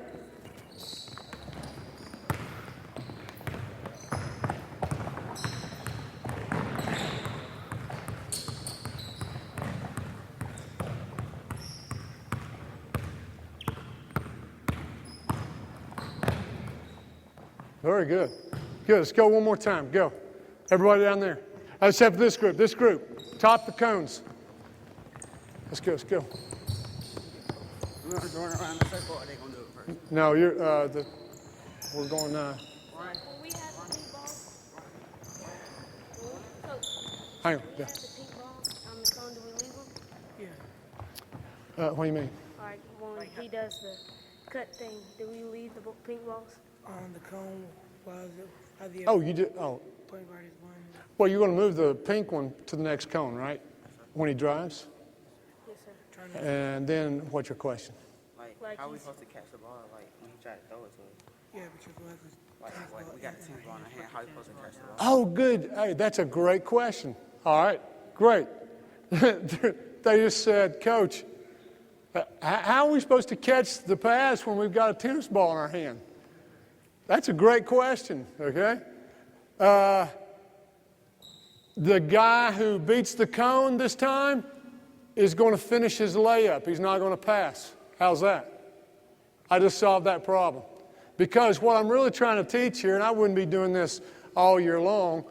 Very good. Good. Let's go one more time. Go. Everybody down there. Except for this group. This group. Top the cones. Let's go. Let's go. We're going around the circle, or are they going to do it first? No, you're. We're going. Will we have the pink ball? Coach, Hang on. we Yeah. have the pink ball on the cone. Do we leave them? Yeah. What do you mean? All right, when he does the cut thing, do we leave the pink balls? On the cone, while the Oh, you did. Oh, point guard is one. well, you're going to move the pink one to the next cone, right? When he drives. Yes, sir. And then, what's your question? Like, how are we supposed to catch the ball, like, when he tried to throw it to us? Yeah, because we'll have to. Like we got a 10 ball in our hand, how are we supposed to catch the ball? Oh, good. Hey, that's a great question. All right, great. They just said, Coach, how are we supposed to catch the pass when we've got a tennis ball in our hand? That's a great question, okay? The guy who beats the cone this time is going to finish his layup. He's not going to pass. How's that? I just solved that problem. Because what I'm really trying to teach here, and I wouldn't be doing this all year long,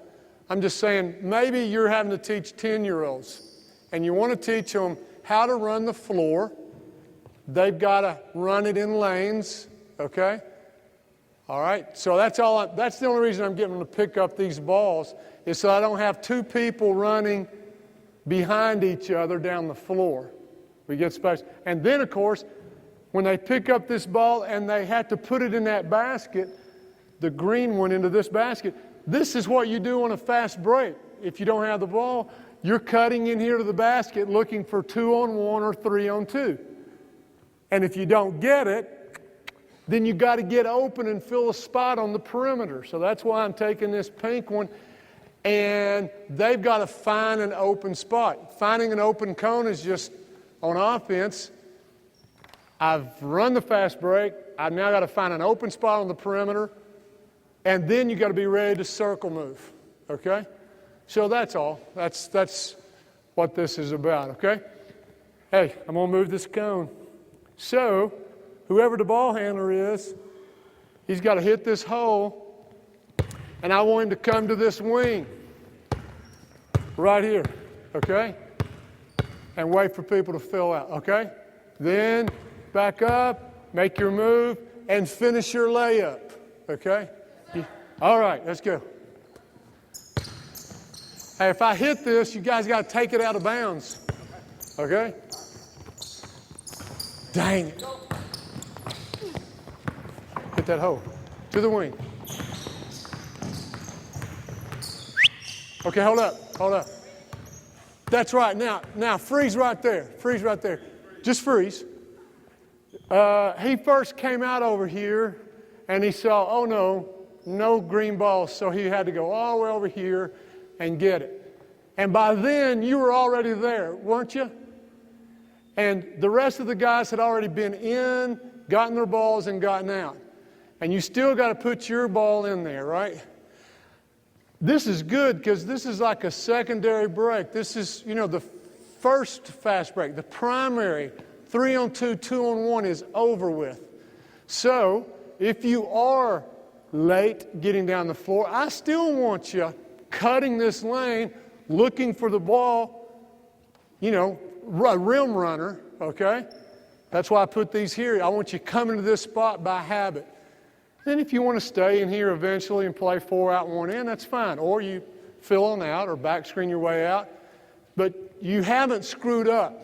I'm just saying maybe you're having to teach 10-year-olds, and you want to teach them how to run the floor. They've got to run it in lanes, okay? All right, so that's the only reason I'm getting them to pick up these balls is so I don't have two people running behind each other down the floor. We get space. And then, of course, when they pick up this ball and they have to put it in that basket, the green one into this basket, this is what you do on a fast break. If you don't have the ball, you're cutting in here to the basket looking for 2-on-1 or 3-on-2. And if you don't get it, then you got to get open and fill a spot on the perimeter. So that's why I'm taking this pink one, and they've got to find an open spot. Finding an open cone is just on offense. I've run the fast break. I've now got to find an open spot on the perimeter, and then you got to be ready to circle move. Okay? So that's all. That's what this is about, okay? Hey, I'm going to move this cone. So, whoever the ball handler is, he's got to hit this hole, and I want him to come to this wing right here, okay? And wait for people to fill out, okay? Then back up, make your move, and finish your layup, okay? All right, let's go. Hey, if I hit this, you guys got to take it out of bounds, okay? Dang it. Hit that hole. To the wing. Okay, hold up. That's right. Now freeze right there. Freeze right there. Just freeze. He first came out over here, and he saw, oh no green balls, so he had to go all the way over here and get it. And by then, you were already there, weren't you? And the rest of the guys had already been in, gotten their balls, and gotten out. And you still got to put your ball in there, right? This is good because this is like a secondary break. This is, the first fast break. The primary 3-on-2, 2-on-1 is over with. So if you are late getting down the floor, I still want you cutting this lane, looking for the ball, rim runner, okay? That's why I put these here. I want you coming to this spot by habit. Then if you want to stay in here eventually and play 4 out, 1 in, that's fine. Or you fill on out or back screen your way out. But you haven't screwed up.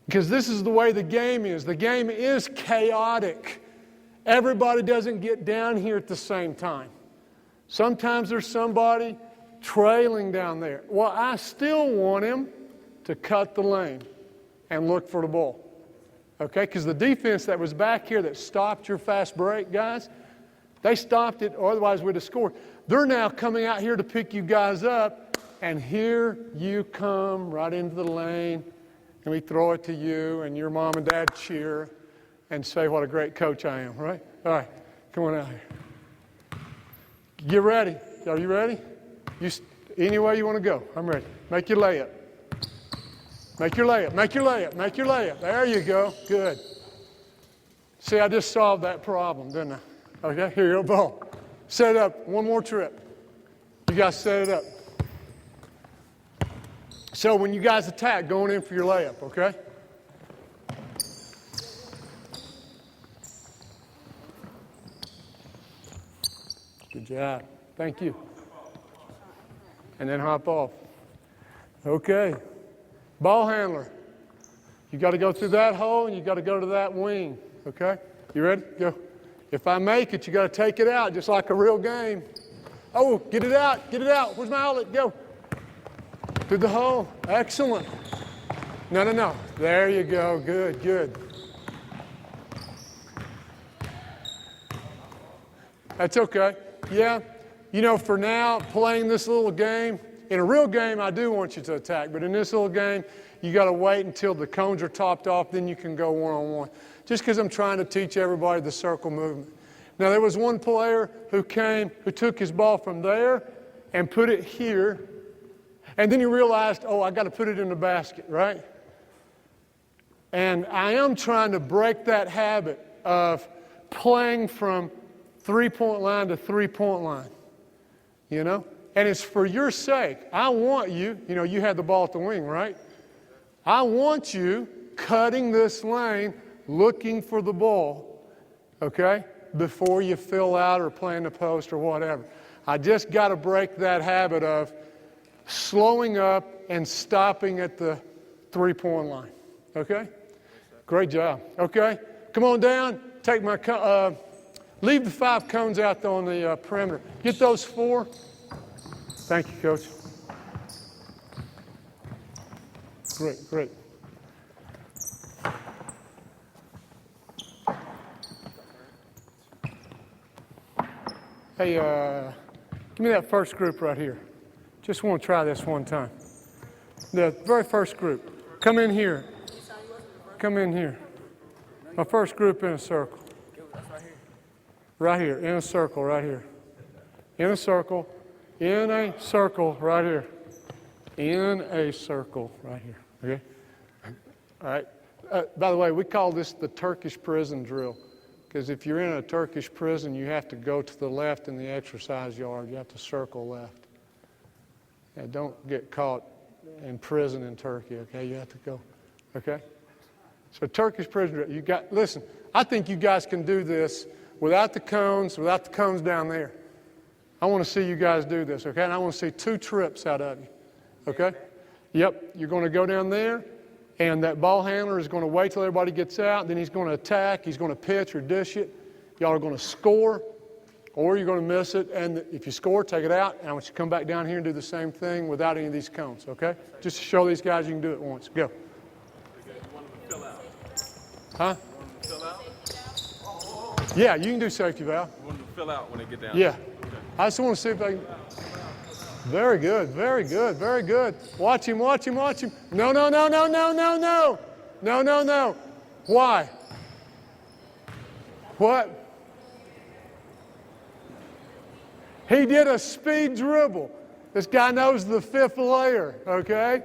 Because this is the way the game is. The game is chaotic. Everybody doesn't get down here at the same time. Sometimes there's somebody trailing down there. Well, I still want him to cut the lane and look for the ball. Okay, because the defense that was back here that stopped your fast break, guys, they stopped it, or otherwise we'd have scored. They're now coming out here to pick you guys up, and here you come right into the lane, and we throw it to you, and your mom and dad cheer and say what a great coach I am, right? All right, come on out here. Get ready. Are you ready? Any way you want to go, I'm ready. Make your layup. Make your layup, make your layup, make your layup. There you go, good. See, I just solved that problem, didn't I? Okay, here you go, ball. Set it up, one more trip. You guys set it up. So when you guys attack, going in for your layup, okay? Good job, thank you. And then hop off. Okay. Ball handler, you got to go through that hole and you got to go to that wing, okay? You ready? Go. If I make it, you got to take it out just like a real game. Oh, get it out, get it out. Where's my outlet? Go. Through the hole. Excellent. No. There you go. Good. That's okay. Yeah. For now, playing this little game, in a real game, I do want you to attack, but in this little game, you got to wait until the cones are topped off, then you can go one-on-one. Just because I'm trying to teach everybody the circle movement. Now, there was one player who took his ball from there and put it here, and then he realized, I got to put it in the basket, right? And I am trying to break that habit of playing from three-point line to three-point line, And it's for your sake. I want you, you had the ball at the wing, right? I want you cutting this lane, looking for the ball, okay, before you fill out or play in the post or whatever. I just got to break that habit of slowing up and stopping at the three-point line, okay? Great job, okay? Come on down, take my, leave the 5 cones out on the perimeter. Get those 4. Thank you, Coach. Great. Hey, give me that first group right here. Just want to try this one time. The very first group. Come in here. Come in here. My first group in a circle. Right here, in a circle, right here. In a circle. In a circle right here. in a circle right here, okay? All right. By the way, we call this the Turkish prison drill, because if you're in a Turkish prison, you have to go to the left in the exercise yard. You have to circle left. Yeah, don't get caught in prison in Turkey, okay? You have to go, okay? So Turkish prison drill, listen, I think you guys can do this without the cones down there. I want to see you guys do this, okay? And I want to see 2 trips out of you, okay? Yep, you're going to go down there, and that ball handler is going to wait till everybody gets out, then he's going to attack, he's going to pitch or dish it. Y'all are going to score, or you're going to miss it, and if you score, take it out, and I want you to come back down here and do the same thing without any of these cones, okay? Just to show these guys you can do it once. Go. Huh? Yeah, you can do safety valve. You want them to fill out when they get down. Yeah. Okay. I just want to see if they can. Very good, very good, very good. Watch him, watch him, watch him. No, no, no, no, no, no, no. No, no, no. Why? What? He did a speed dribble. This guy knows the 5th layer, okay?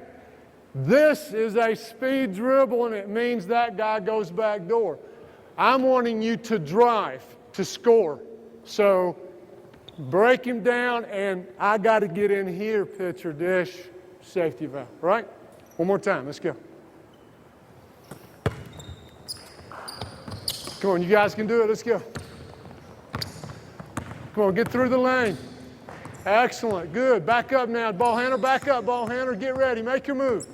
This is a speed dribble, and it means that guy goes back door. I'm wanting you to drive, to score. So break him down, and I got to get in here, pitch or dish, safety valve, right? One more time, let's go. Come on, you guys can do it, let's go. Come on, get through the lane. Excellent, good. Back up now, ball handler, back up, ball handler, get ready, make your move.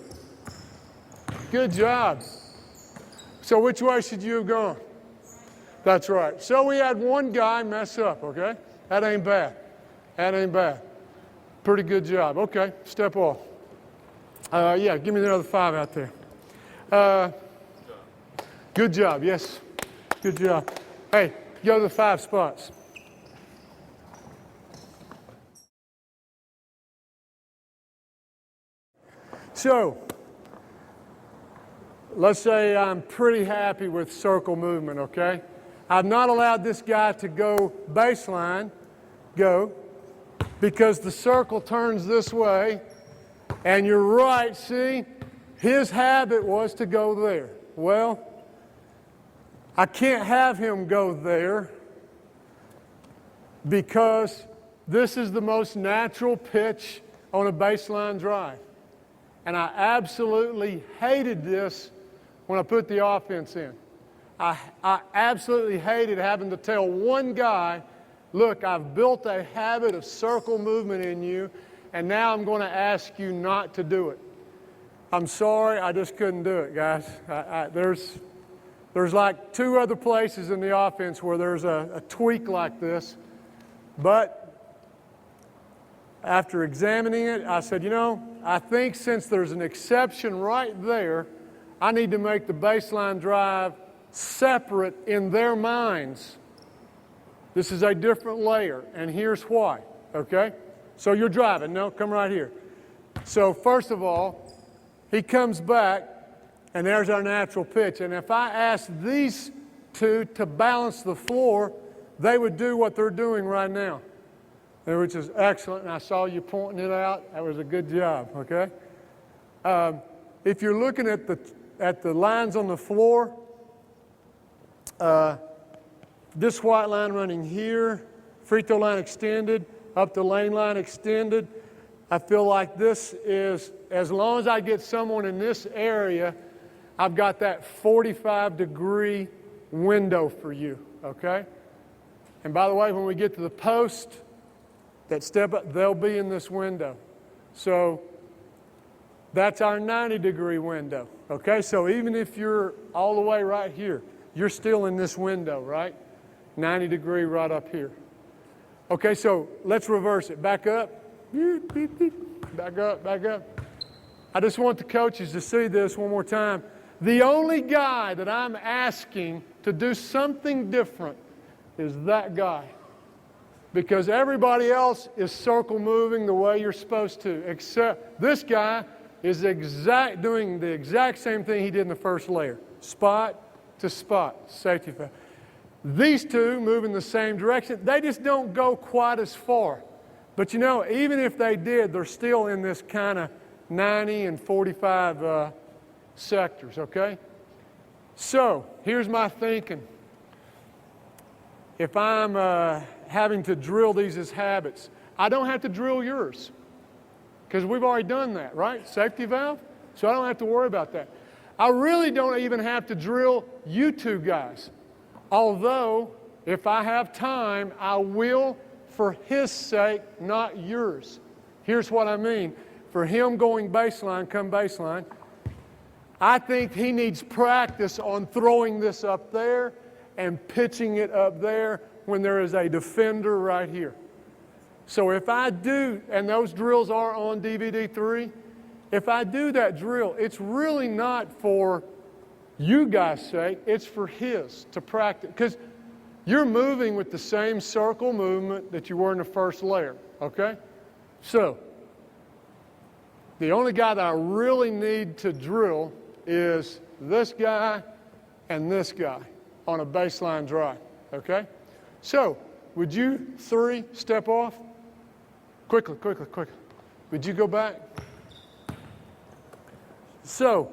Good job. So which way should you have gone? That's right. So we had one guy mess up, okay? That ain't bad. That ain't bad. Pretty good job. Okay, step off. Yeah, give me the other 5 out there. Good job, yes. Good job. Hey, go to the 5 spots. So, let's say I'm pretty happy with circle movement, okay? I've not allowed this guy to go baseline, because the circle turns this way, and you're right, see? His habit was to go there. Well, I can't have him go there because this is the most natural pitch on a baseline drive. And I absolutely hated this when I put the offense in. I absolutely hated having to tell one guy, look, I've built a habit of circle movement in you, and now I'm going to ask you not to do it. I'm sorry, I just couldn't do it, guys. There's like 2 other places in the offense where there's a tweak like this, but after examining it, I said, you know, I think since there's an exception right there, I need to make the baseline drive separate in their minds. This is a different layer, and here's why, okay? So you're driving. No, come right here. So first of all, he comes back, and there's our natural pitch. And if I asked these 2 to balance the floor, they would do what they're doing right now, which is excellent, and I saw you pointing it out. That was a good job, okay? If you're looking at the lines on the floor, this white line running here, free throw line extended, up the lane line extended, I feel like this is, as long as I get someone in this area, I've got that 45-degree window for you, okay? And by the way, when we get to the post, that step up, they'll be in this window. So that's our 90-degree window, okay? So even if you're all the way right here, you're still in this window, right? 90-degree right up here. Okay, so let's reverse it. Back up. Back up, back up. I just want the coaches to see this one more time. The only guy that I'm asking to do something different is that guy. Because everybody else is circle moving the way you're supposed to, except this guy is doing the exact same thing he did in the first layer. Spot to spot, safety valve. These 2 move in the same direction. They just don't go quite as far. But you know, even if they did, they're still in this kind of 90, and 45 sectors, okay? So here's my thinking. If I'm having to drill these as habits, I don't have to drill yours because we've already done that, right? Safety valve, so I don't have to worry about that. I really don't even have to drill you two guys, although if I have time, I will for his sake, not yours. Here's what I mean. For him going baseline, come baseline, I think he needs practice on throwing this up there and pitching it up there when there is a defender right here. So if I do, and those drills are on DVD 3, if I do that drill, it's really not for you guys' sake, it's for his to practice. Because you're moving with the same circle movement that you were in the first layer, okay? So, the only guy that I really need to drill is this guy and this guy on a baseline drive, okay? So, would you three step off? Quickly, quickly, quickly. Would you go back? So,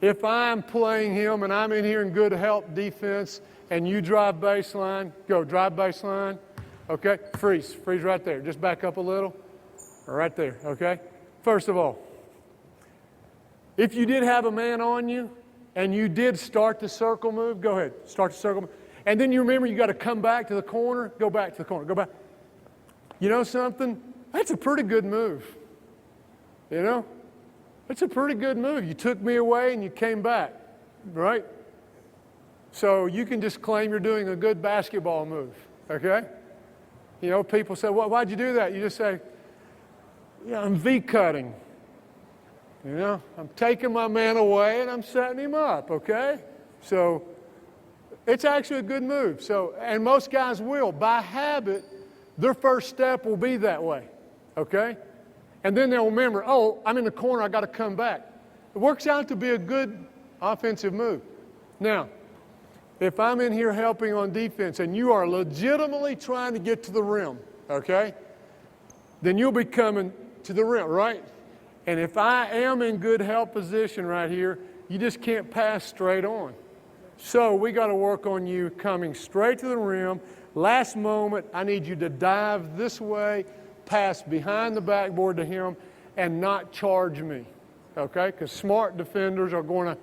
if I'm playing him and I'm in here in good help defense and you drive baseline, go drive baseline, okay? Freeze right there. Just back up a little, right there, okay? First of all, if you did have a man on you and you did start the circle move, go ahead, start the circle move. And then you remember you got to come back to the corner, go back to the corner, go back. You know something? That's a pretty good move, you know? It's a pretty good move. You took me away and you came back, right? So you can just claim you're doing a good basketball move, okay? You know, people say, well, why'd you do that? You just say, yeah, I'm V-cutting. You know, I'm taking my man away and I'm setting him up, okay? So it's actually a good move. So, and most guys will. By habit, their first step will be that way, okay? And then they'll remember, oh, I'm in the corner, I got to come back. It works out to be a good offensive move. Now, if I'm in here helping on defense and you are legitimately trying to get to the rim, okay, then you'll be coming to the rim, right? And if I am in good help position right here, you just can't pass straight on. So we got to work on you coming straight to the rim. Last moment, I need you to dive this way, pass behind the backboard to him, and not charge me, okay? Because smart defenders are going to,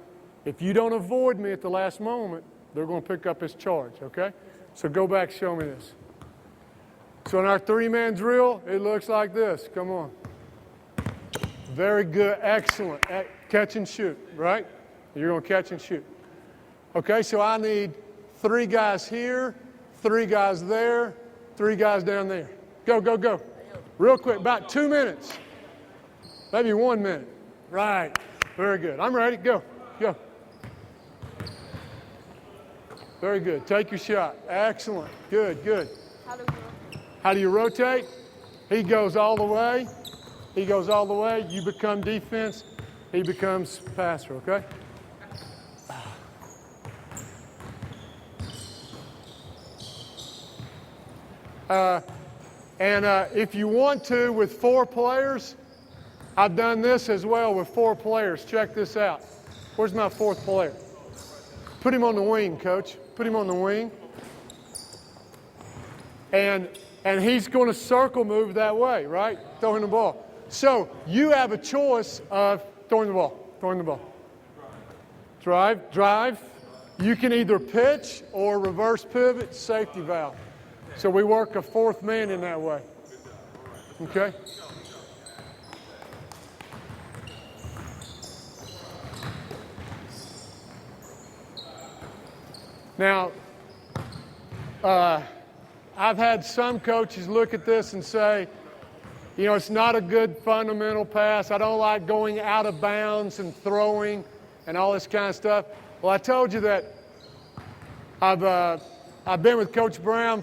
if you don't avoid me at the last moment, they're going to pick up his charge, okay? So go back, show me this. So in our three-man drill, it looks like this. Come on. Very good, excellent. Catch and shoot, right? You're going to catch and shoot. Okay, so I need 3 guys here, 3 guys there, 3 guys down there. Go, go, go. Real quick, about 2 minutes. Maybe 1 minute. Right. Very good. I'm ready. Go. Go. Very good. Take your shot. Excellent. Good, good. How do you rotate? He goes all the way. He goes all the way. You become defense. He becomes passer, okay? If you want to, with 4 players, I've done this as well with 4 players. Check this out. Where's my 4th player? Put him on the wing, coach. Put him on the wing. And he's going to circle move that way, right? Throwing the ball. So you have a choice of throwing the ball. Drive, drive. You can either pitch or reverse pivot, safety valve. So we work a 4th man in that way. Okay? Now, I've had some coaches look at this and say, you know, it's not a good fundamental pass. I don't like going out of bounds and throwing and all this kind of stuff. Well, I told you that I've been with Coach Brown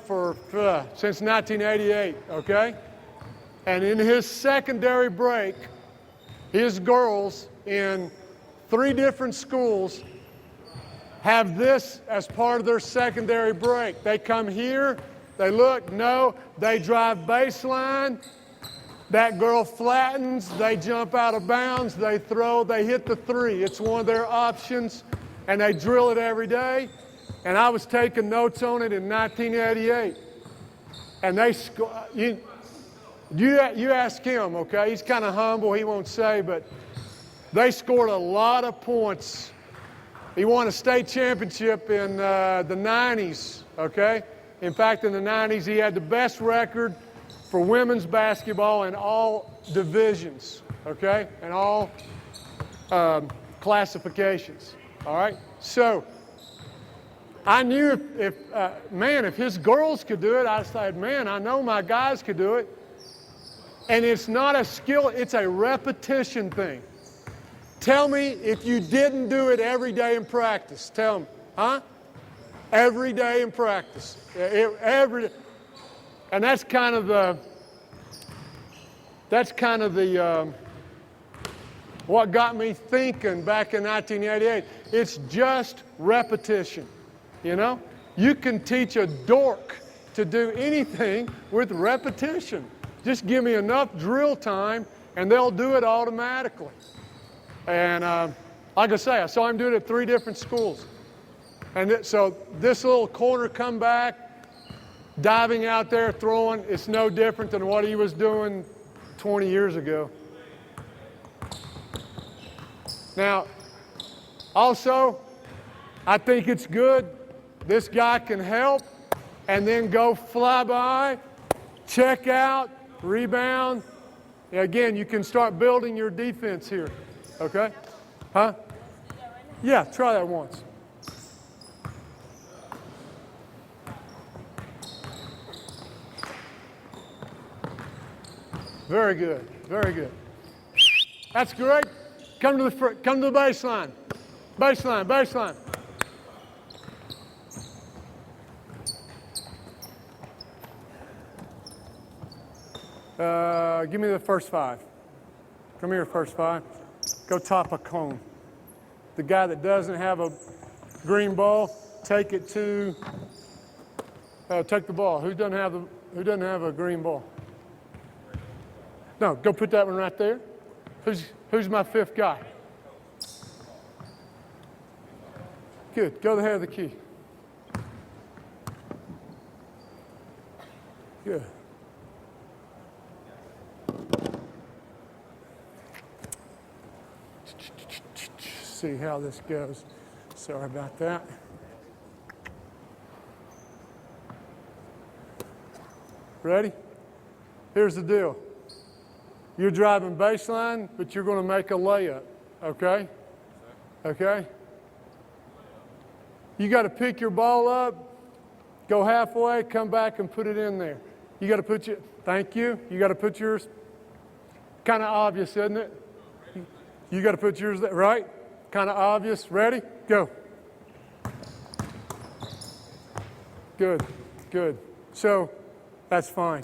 since 1988, okay? And in his secondary break, his girls in 3 different schools have this as part of their secondary break. They come here, they look, no, they drive baseline, That girl flattens, they jump out of bounds, they throw, they hit the three. It's one of their options, and they drill it every day. And I was taking notes on it in 1988. And they you ask him, okay? He's kind of humble, he won't say, but they scored a lot of points. He won a state championship in the 90s, okay? In fact, in the 90s, he had the best record for women's basketball in all divisions, okay? And all classifications, all right? So I knew if his girls could do it, I said, man, I know my guys could do it. And it's not a skill, it's a repetition thing. Tell me if you didn't do it every day in practice. Tell me, huh? Every day in practice. Every day. And that's kind of the what got me thinking back in 1988. It's just repetition, you know? You can teach a dork to do anything with repetition. Just give me enough drill time and they'll do it automatically. And like I say, I saw him do it at 3 different schools. And so this little corner comeback, diving out there, throwing, it's no different than what he was doing 20 years ago. Now, also, I think it's good. This guy can help and then go fly by, check out, rebound. Again, you can start building your defense here. Okay? Huh? Yeah, try that once. Very good. Very good. That's great. Come to the baseline. Baseline, baseline. Give me the first 5. Come here, first 5. Go top a cone. The guy that doesn't have a green ball, take it to. Take the ball. Who doesn't have a green ball? No, go put that one right there. Who's my 5th guy? Good. Go to the head of the key. Good. See how this goes. Sorry about that. Ready? Here's the deal. You're driving baseline, but you're going to make a layup, okay? Okay? You got to pick your ball up, go halfway, come back and put it in there. You got to put your, thank you. You got to put yours, kind of obvious, isn't it? You got to put yours there, right? Kind of obvious. Ready? Go. Good, good. So that's fine.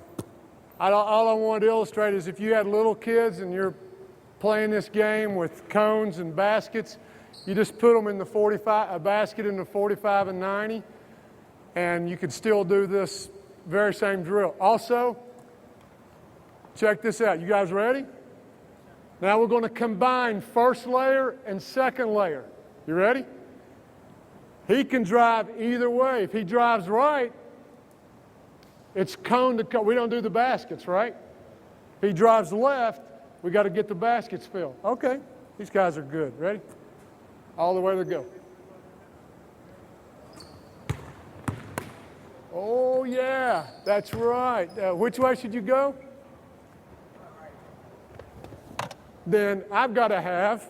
All I wanted to illustrate is if you had little kids and you're playing this game with cones and baskets, you just put them in the 45, a basket in the 45 and 90, and you could still do this very same drill. Also, check this out. You guys ready? Now we're going to combine first layer and second layer. You ready? He can drive either way. If he drives right, it's cone to cone. We don't do the baskets, right? If he drives left, we got to get the baskets filled. Okay, these guys are good. Ready? All the way to go. Oh, yeah, that's right. Which way should you go? Then I've got to have,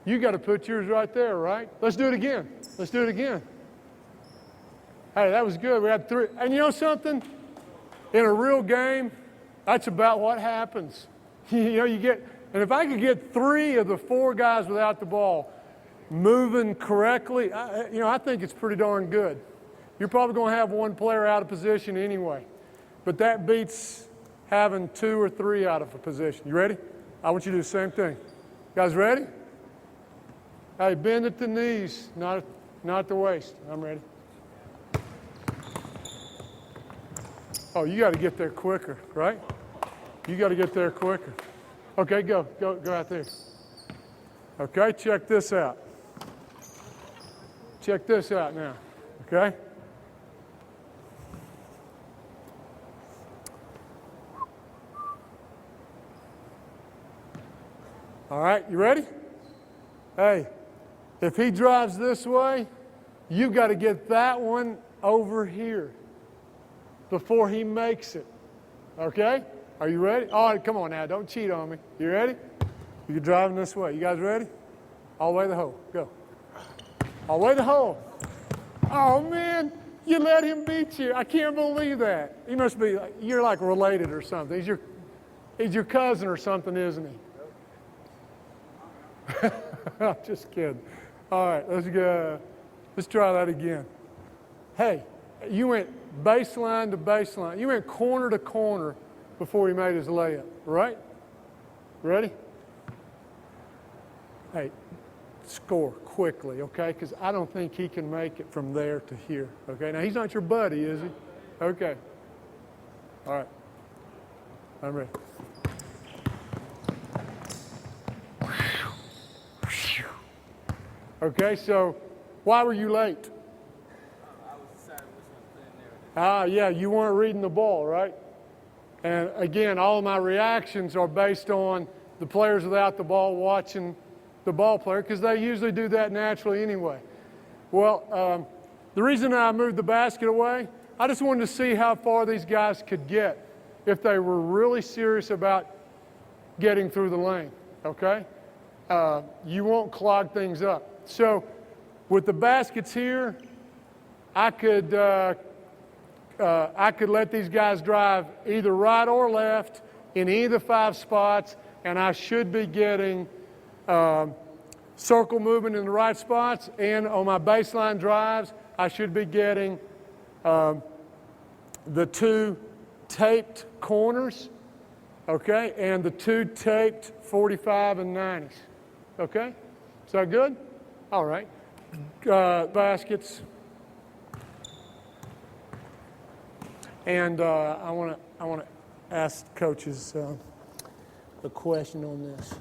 you got to put yours right there, right? Let's do it again. Let's do it again. Hey, that was good. We had 3. And you know something? In a real game, that's about what happens. You know, you get, and if I could get 3 of the 4 guys without the ball moving correctly, I think it's pretty darn good. You're probably going to have 1 player out of position anyway. But that beats having 2 or 3 out of a position. You ready? I want you to do the same thing. Guys ready? Hey, bend at the knees, not at the waist. I'm ready. Oh, you got to get there quicker, right? You got to get there quicker. Okay, go out there. Okay, check this out. Check this out now, okay? All right, you ready? Hey, if he drives this way, you got to get that one over here before he makes it. Okay? Are you ready? All right, come on now. Don't cheat on me. You ready? You're driving this way. You guys ready? All the way to the hole. Go. All the way to the hole. Oh, man. You let him beat you. I can't believe that. He must be, you're like related or something. He's your cousin or something, isn't he? I'm just kidding. All right, let's go. Let's try that again. Hey, you went baseline to baseline. You went corner to corner before he made his layup, right? Ready? Hey, score quickly, okay? Because I don't think he can make it from there to here, okay? Now, he's not your buddy, is he? Okay. All right. I'm ready. Okay, so why were you late? I was deciding which one to put in there. Yeah, you weren't reading the ball, right? And again, all of my reactions are based on the players without the ball watching the ball player because they usually do that naturally anyway. Well, the reason I moved the basket away, I just wanted to see how far these guys could get if they were really serious about getting through the lane, okay? You won't clog things up. So with the baskets here, I could let these guys drive either right or left in any of the 5 spots, and I should be getting circle movement in the right spots, and on my baseline drives, I should be getting the 2 taped corners, okay, and the 2 taped 45 and 90s, okay? Is that good? All right. Baskets. And I want to ask coaches a question on this.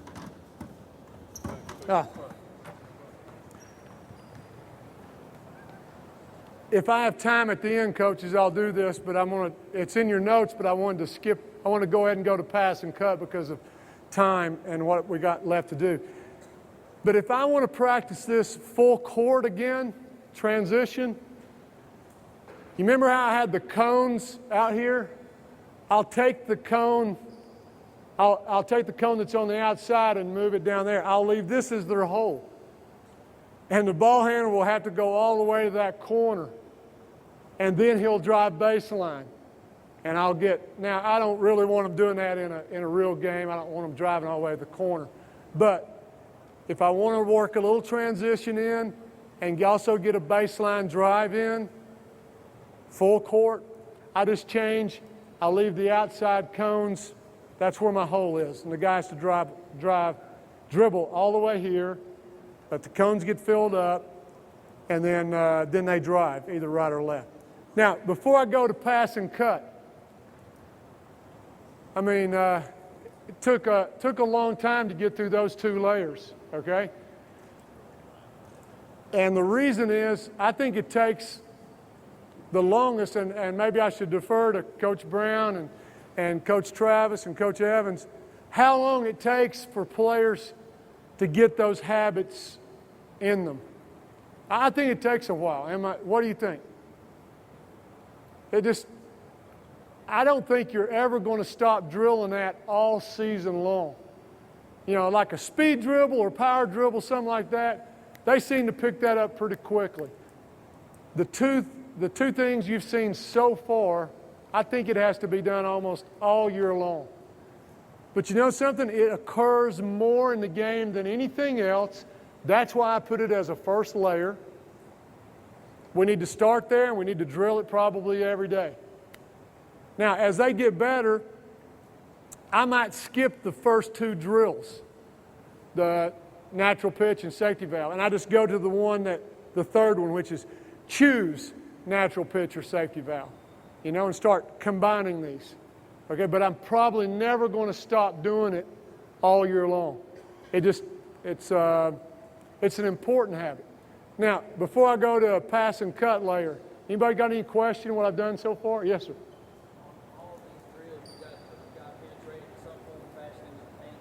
If I have time at the end, coaches, I'll do this, but it's in your notes, but I wanted to skip. I want to go ahead and go to pass and cut because of time and what we got left to do. But if I want to practice this full court again, transition, you remember how I had the cones out here? I'll take the cone that's on the outside and move it down there. I'll leave this as their hole. And the ball handler will have to go all the way to that corner. And then he'll drive baseline. And now I don't really want him doing that in a real game. I don't want him driving all the way to the corner. But if I want to work a little transition in and also get a baseline drive in, full court, I just change. I'll leave the outside cones. That's where my hole is. And the guy has to dribble all the way here, let the cones get filled up, and then they drive, either right or left. Now, before I go to pass and cut, I mean, it took a long time to get through those 2 layers, okay? And the reason is, I think it takes the longest, and maybe I should defer to Coach Brown and Coach Travis and Coach Evans, how long it takes for players to get those habits in them. I think it takes a while. What do you think? I don't think you're ever going to stop drilling that all season long. You know, like a speed dribble or power dribble, something like that, they seem to pick that up pretty quickly. The two things you've seen so far, I think it has to be done almost all year long. But you know something? It occurs more in the game than anything else. That's why I put it as a first layer. We need to start there, and we need to drill it probably every day. Now, as they get better, I might skip the first 2 drills, the natural pitch and safety valve, and I just go to the 3rd one, which is choose natural pitch or safety valve. and start combining these. Okay, but I'm probably never going to stop doing it all year long. It's an important habit. Now, before I go to a pass and cut layer, anybody got any question what I've done so far? Yes, sir. All of these drills, you got penetrated in some form or fashion in the paint,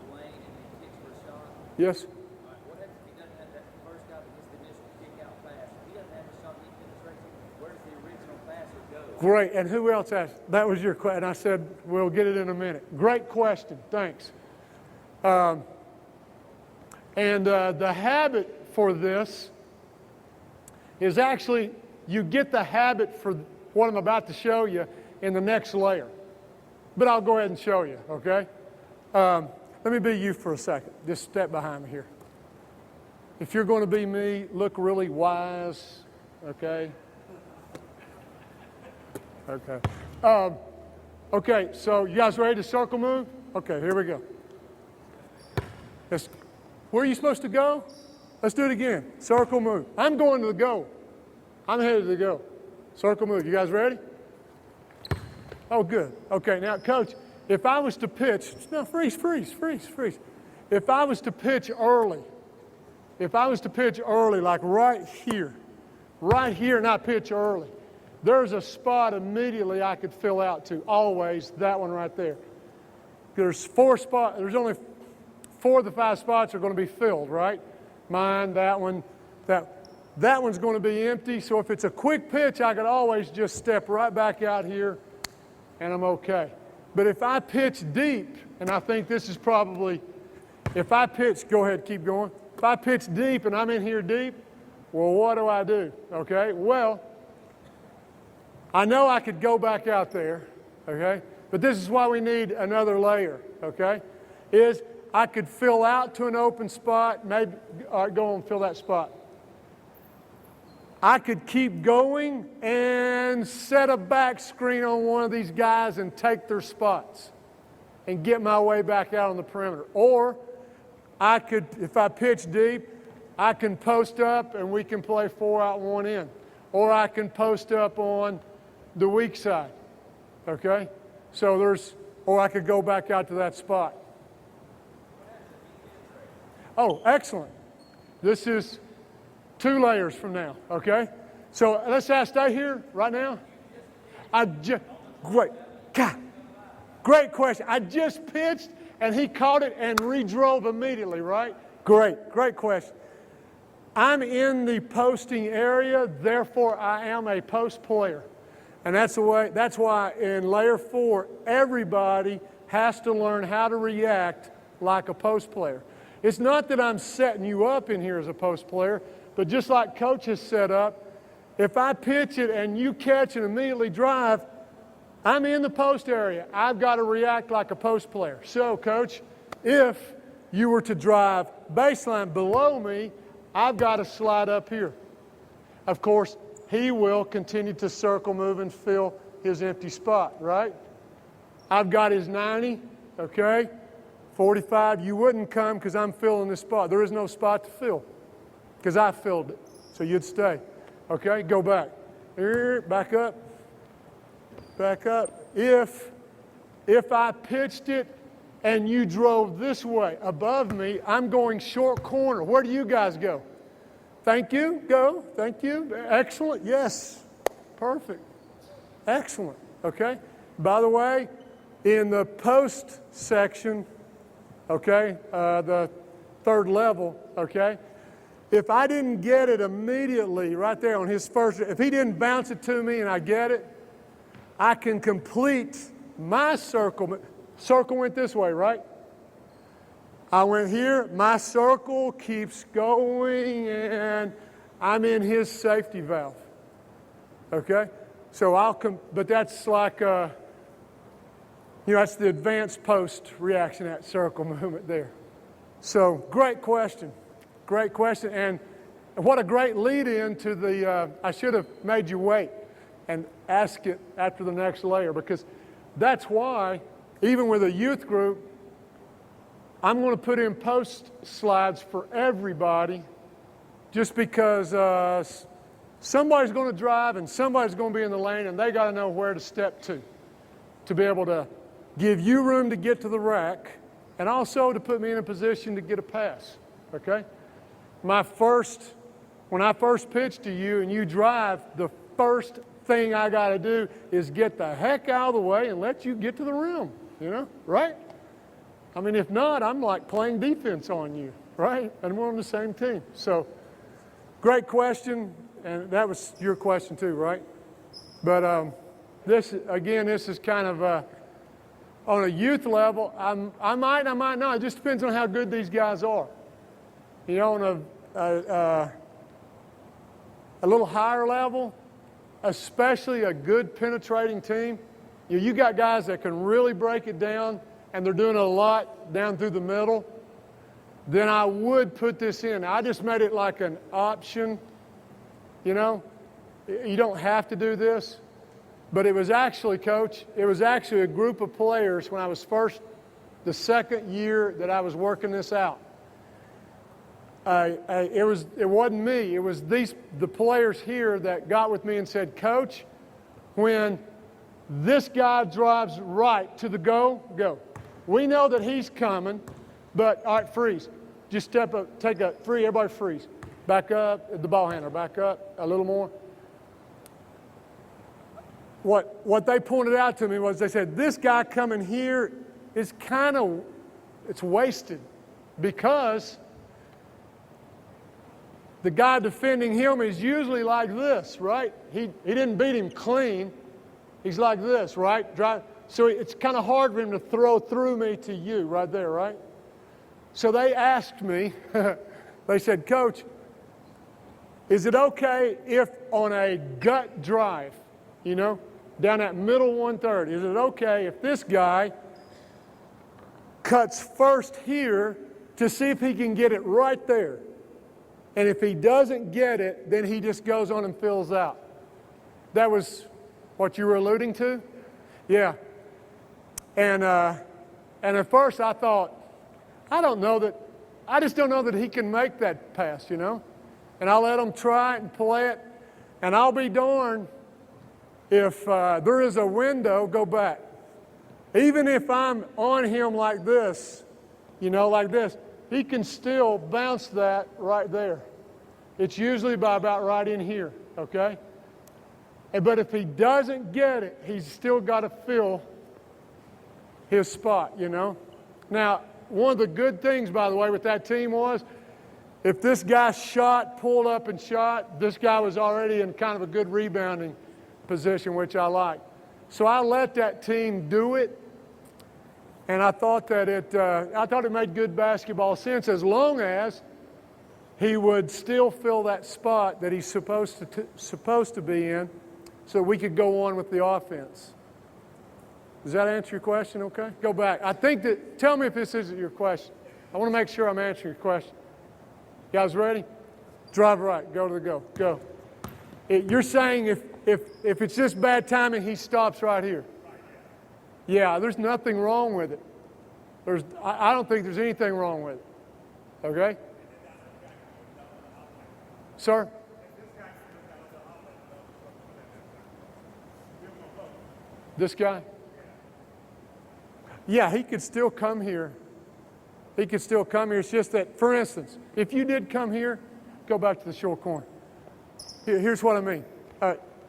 the lane, and then kicks for a shot. Yes. All right, what happens if he doesn't have that first guy that gets the initial kick out pass? If he doesn't have a shot that he penetrates, where does the original passer go? Great. And who else asked? That was your question. I said, we'll get it in a minute. Great question. Thanks. The habit for this is actually, you get the habit for what I'm about to show you in the next layer. But I'll go ahead and show you, okay? Let me be you for a second. Just step behind me here. If you're going to be me, look really wise, okay? Okay. Okay, so you guys ready to circle move? Okay, here we go. Where are you supposed to go? Let's do it again. Circle move. I'm going to the goal. I'm headed to the goal. Circle move. You guys ready? Oh, good. Okay, now, Coach, if I was to pitch, no, freeze. If I was to pitch early, like right here, and I pitch early, there's a spot immediately I could fill out to, always, that one right there. There's 4 spots, there's only 4 of the 5 spots are going to be filled, right? Mine, that one, that one's going to be empty. So if it's a quick pitch, I could always just step right back out here and I'm okay. But if I pitch deep, and I think this is probably, if I pitch, go ahead, keep going. If I pitch deep and I'm in here deep, well, what do? Okay, well, I know I could go back out there, okay? But this is why we need another layer, okay? Is I could fill out to an open spot, maybe, all right, go on, fill that spot. I could keep going and set a back screen on one of these guys and take their spots and get my way back out on the perimeter. Or I could, if I pitch deep, I can post up and we can play 4 out, 1 in. Or I can post up on the weak side, okay? So or I could go back out to that spot. Oh, excellent. This is 2 layers from now, okay? So let's say I stay here right now. Great question. I just pitched and he caught it and redrove immediately, right? Great question. I'm in the posting area, therefore I am a post player. And that's why in layer 4, everybody has to learn how to react like a post player. It's not that I'm setting you up in here as a post player, but just like Coach has set up, if I pitch it and you catch and immediately drive, I'm in the post area. I've got to react like a post player. So, Coach, if you were to drive baseline below me, I've got to slide up here. Of course, he will continue to circle, move, and fill his empty spot, right? I've got his 90, okay? 45, you wouldn't come because I'm filling this spot. There is no spot to fill because I filled it. So you'd stay. Okay, go back. Back up. Back up. If I pitched it and you drove this way above me, I'm going short corner. Where do you guys go? Thank you. Go. Thank you. Excellent. Yes. Perfect. Excellent. Okay. By the way, in the post section, okay, the 3rd level, okay, if I didn't get it immediately right there on his first, if he didn't bounce it to me and I get it, I can complete my circle. Circle went this way, right? I went here, my circle keeps going, and I'm in his safety valve, okay? So but that's like, that's the advanced post reaction, that circle movement there. So great question, and what a great lead in to the, I should have made you wait and ask it after the next layer, because that's why, even with a youth group, I'm going to put in post slides for everybody, just because somebody's going to drive and somebody's going to be in the lane, and they got to know where to step to be able to give you room to get to the rack and also to put me in a position to get a pass, okay? When I first pitch to you and you drive, the first thing I got to do is get the heck out of the way and let you get to the rim, you know, right? I mean, if not, I'm like playing defense on you, right? And we're on the same team. So, great question, and that was your question too, right? But this is kind of on a youth level. I might not. It just depends on how good these guys are. You know, on a little higher level, especially a good penetrating team, you got guys that can really break it down, and they're doing a lot down through the middle, then I would put this in. I just made it like an option, you know. You don't have to do this, but it was actually, Coach, it was actually a group of players when I was the second year that I was working this out. It wasn't me. It was the players here that got with me and said, Coach, when this guy drives right to the go. We know that he's coming, but all right, freeze. Just step up, take a free. Everybody freeze. Back up, the ball handler. Back up a little more. What they pointed out to me was they said this guy coming here is it's wasted because the guy defending him is usually like this, right? He didn't beat him clean. He's like this, right? So it's kind of hard for him to throw through me to you right there, right? So they asked me, they said, Coach, is it okay if on a gut drive, you know, down that middle 1/3, is it okay if this guy cuts first here to see if he can get it right there? And if he doesn't get it, then he just goes on and fills out. That was what you were alluding to? Yeah. And at first I thought, I just don't know that he can make that pass, you know? And I'll let him try it and play it. And I'll be darned if there is a window, go back. Even if I'm on him like this, you know, like this, he can still bounce that right there. It's usually by about right in here, okay? But if he doesn't get it, he's still got to fill his spot, you know? Now, one of the good things, by the way, with that team was if this guy pulled up and shot, this guy was already in kind of a good rebounding position, which I like. So I let that team do it, and I thought that it made good basketball sense as long as he would still fill that spot that he's supposed to be in, so we could go on with the offense. Does that answer your question? Okay, go back. Tell me if this isn't your question. I want to make sure I'm answering your question. You guys ready? Drive right. Go to the go. Go. You're saying if it's just bad timing, he stops right here. Yeah, there's nothing wrong with it. I don't think there's anything wrong with it. Okay? Sir? This guy? Yeah, he could still come here. He could still come here. It's just that, for instance, if you did come here, go back to the short corner. Here's what I mean.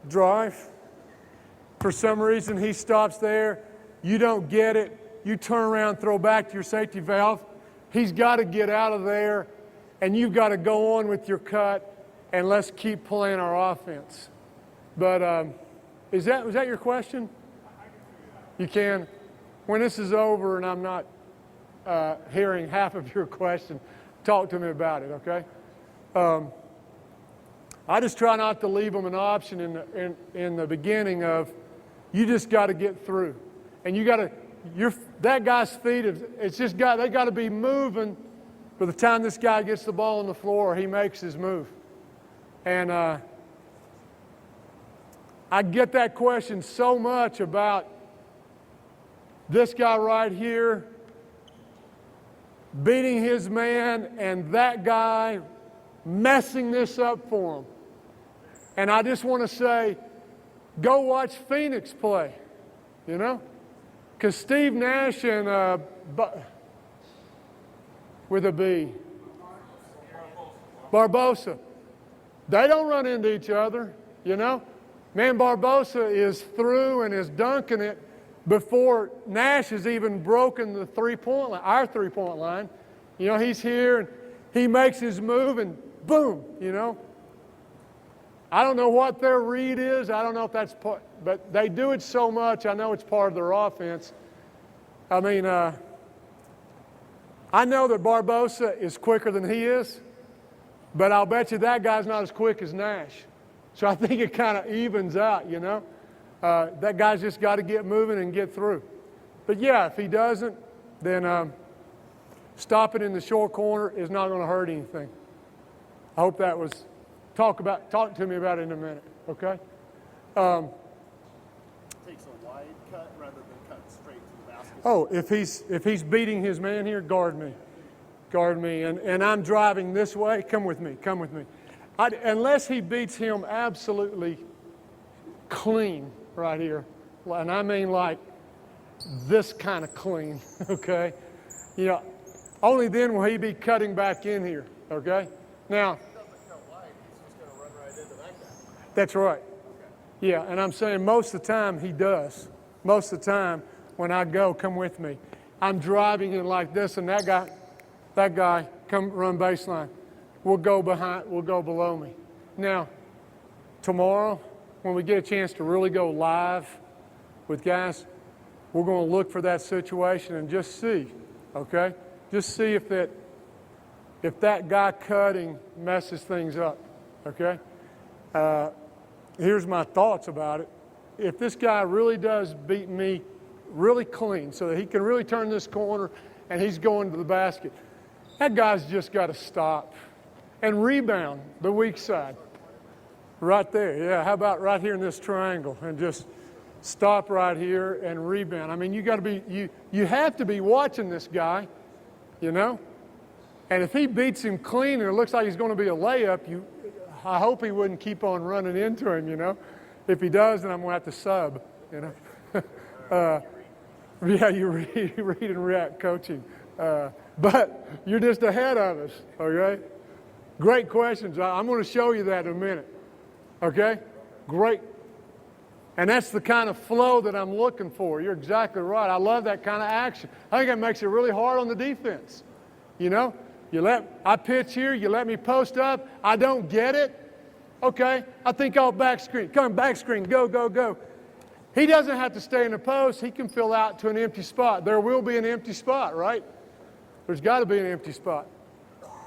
Drive. For some reason, he stops there. You don't get it. You turn around, throw back to your safety valve. He's got to get out of there, and you've got to go on with your cut, and let's keep playing our offense. But was that your question? You can. When this is over and I'm not hearing half of your question, talk to me about it, okay? I just try not to leave them an option in the beginning of you just got to get through, and that guy's feet. They got to be moving by the time this guy gets the ball on the floor or he makes his move. And I get that question so much about this guy right here beating his man and that guy messing this up for him. And I just want to say, go watch Phoenix play, you know? Because Steve Nash and, with a B, Barbosa, they don't run into each other, you know? Man, Barbosa is through and is dunking it before Nash has even broken the three-point line, our three-point line. You know, he's here and he makes his move and boom, you know? I don't know what their read is. I don't know if that's part, but they do it so much. I know it's part of their offense. I mean, I know that Barbosa is quicker than he is, but I'll bet you that guy's not as quick as Nash. So I think it kind of evens out, you know. That guy's just got to get moving and get through. But yeah, if he doesn't, then stopping in the short corner is not going to hurt anything. I hope that was, talk to me about it in a minute, okay? Takes a wide cut rather than cut straight to the basket. Oh, if he's beating his man here, guard me. Guard me. And I'm driving this way, come with me. Unless he beats him absolutely clean right here, and I mean like this kind of clean, okay? You know, only then will he be cutting back in here, okay? Now, If he doesn't cut wide, he's just going to run right into that guy. that's right. Yeah, and I'm saying most of the time he does. Most of the time when I go, come with me. I'm driving in like this, and that guy, come run baseline. We'll go below me. Now, tomorrow, when we get a chance to really go live with guys, we're going to look for that situation and just see, okay? Just see if that guy cutting messes things up, okay? Here's my thoughts about it. If this guy really does beat me really clean so that he can really turn this corner and he's going to the basket, that guy's just got to stop and rebound the weak side. Right there, yeah. How about right here in this triangle and just stop right here and rebound. I mean, you have to be watching this guy, you know? And if he beats him clean and it looks like he's going to be a layup, I hope he wouldn't keep on running into him, you know? If he does, then I'm going to have to sub, you know? Yeah, you read and react coaching. But you're just ahead of us, okay? Great questions. I'm going to show you that in a minute, okay? Great. And that's the kind of flow that I'm looking for. You're exactly right. I love that kind of action. I think it makes it really hard on the defense, you know? I pitch here, you let me post up, I don't get it. Okay, I think I'll back screen. Come back screen, go, go, go. He doesn't have to stay in the post. He can fill out to an empty spot. There will be an empty spot, right? There's got to be an empty spot.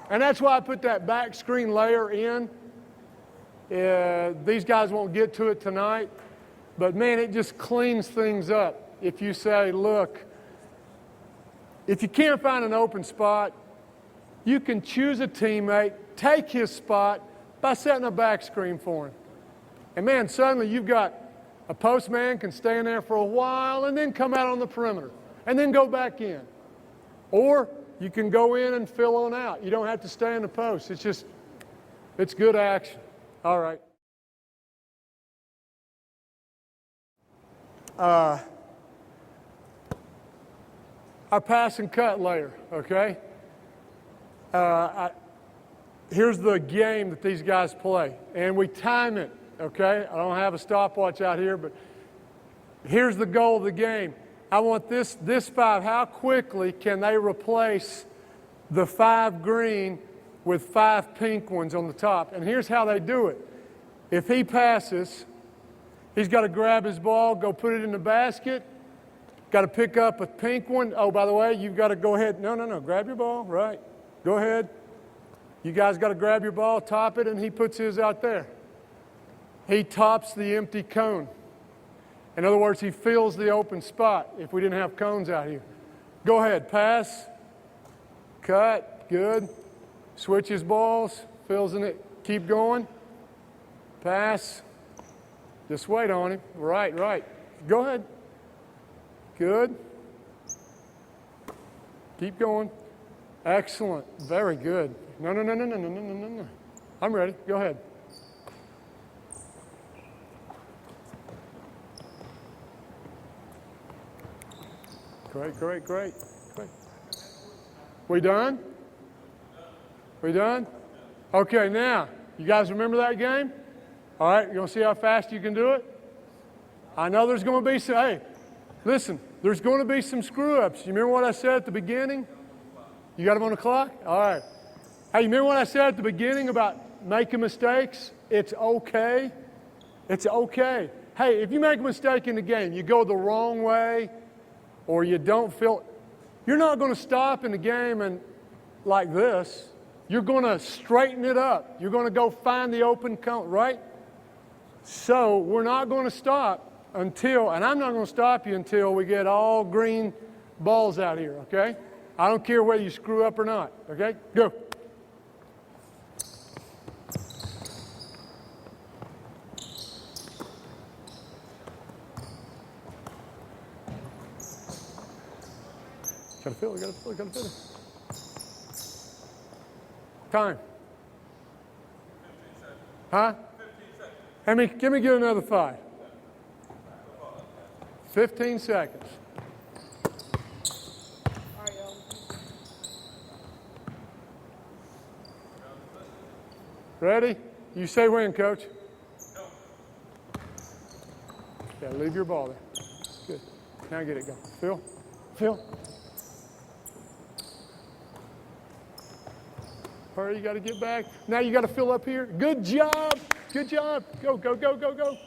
And that's why I put that back screen layer in. These guys won't get to it tonight. But, man, it just cleans things up. If you say, look, if you can't find an open spot, you can choose a teammate, take his spot by setting a back screen for him. And, man, suddenly you've got a postman can stay in there for a while and then come out on the perimeter and then go back in. Or you can go in and fill on out. You don't have to stay in the post. It's good action. All right. Our pass and cut layer, okay? Here's the game that these guys play, and we time it, okay? I don't have a stopwatch out here, but here's the goal of the game. I want this five, how quickly can they replace the 5 green with 5 pink ones on the top? And here's how they do it. If he passes, he's got to grab his ball, go put it in the basket, got to pick up a pink one. Oh, by the way, you've got to go ahead. No, grab your ball, right. Go ahead. You guys got to grab your ball, top it, and he puts his out there. He tops the empty cone. In other words, he fills the open spot if we didn't have cones out here. Go ahead, pass, cut, good. Switch his balls, fills in it, keep going. Pass, just wait on him. Right. Go ahead. Good. Keep going. Excellent. Very good. No. I'm ready. Go ahead. Great, great, great, great. We done? We done? Okay, now, you guys remember that game? All right, you want to see how fast you can do it? I know there's going to be some, hey, listen, there's going to be some screw-ups. You remember what I said at the beginning? You got them on the clock? All right. Hey, you remember what I said at the beginning about making mistakes? It's okay. It's okay. Hey, if you make a mistake in the game, you go the wrong way, or you don't feel, you're not going to stop in the game and like this. You're going to straighten it up. You're going to go find the open cone, right? So we're not going to stop until, and I'm not going to stop you until we get all green balls out here, okay? I don't care whether you screw up or not, okay? Go. Gotta feel it, gotta feel it, gotta feel it. Time. 15 seconds. Huh? 15 seconds. Give me another 5. 15 seconds. All right, y'all. Ready? You say when, Coach. No. Yeah, leave your ball there. Good. Now get it going. Phil. Phil. Hurry, you got to get back. Now you got to fill up here. Good job. Good job. Go, go, go, go, go.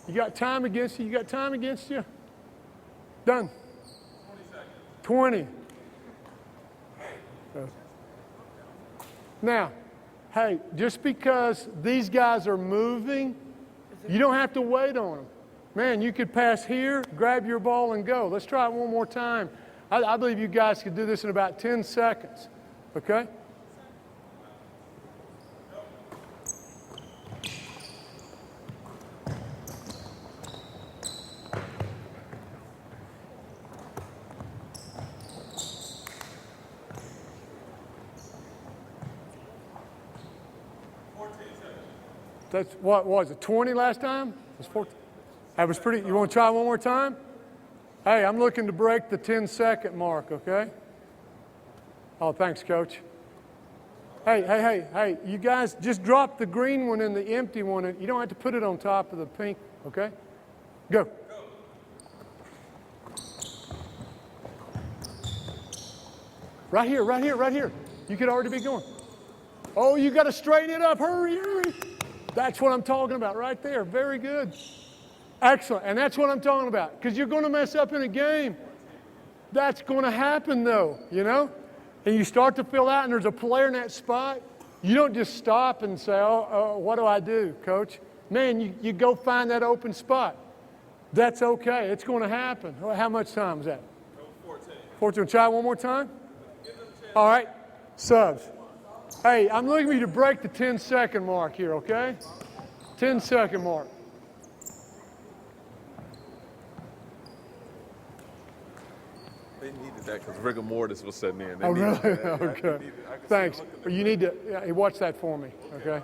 You got time against you. You got time against you. Done. 20 seconds. 20. Now, hey, just because these guys are moving, you don't have to wait on them. Man, you could pass here, grab your ball, and go. Let's try it one more time. I believe you guys could do this in about 10 seconds. Okay? That's what was it? 20 last time? It was 14. That was pretty. You want to try one more time? Hey, I'm looking to break the 10-second mark, okay? Oh, thanks, Coach. Hey, you guys just drop the green one and the empty one. And you don't have to put it on top of the pink, okay? Go. Right here, right here, right here. You could already be going. Oh, you got to straighten it up. Hurry, hurry. That's what I'm talking about right there. Very good. Excellent. And that's what I'm talking about. Because you're going to mess up in a game. That's going to happen, though, you know? And you start to fill out, and there's a player in that spot. You don't just stop and say, oh, what do I do, Coach? Man, you go find that open spot. That's okay. It's going to happen. How much time is that? 14. 14. Try one more time? All right. Subs. Hey, I'm looking for you to break the 10-second mark here, okay? 10-second mark. They needed that because rigor mortis was setting in. Oh, really? Okay. Thanks. You need to watch that for me, okay?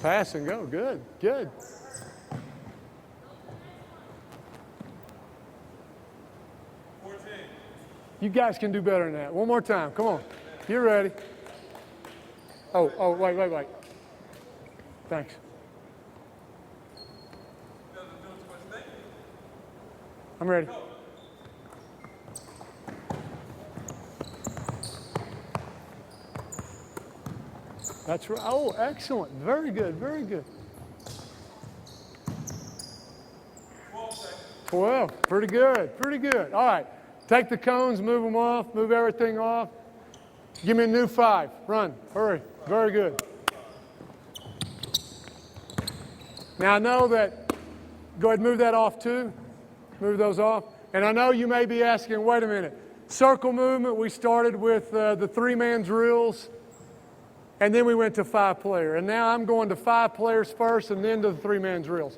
Pass and go. Good, good. You guys can do better than that. One more time. Come on. You're ready. Oh, wait. Thanks. I'm ready. That's right. Oh, excellent. Very good, very good. 12. Pretty good, pretty good. All right. Take the cones, move them off, move everything off. Give me a new 5. Run. Hurry. Very good. Now I know that, go ahead and move that off too. Move those off. And I know you may be asking, wait a minute. Circle movement, we started with the 3-man drills. And then we went to 5-player. And now I'm going to 5 players first and then to the 3-man drills.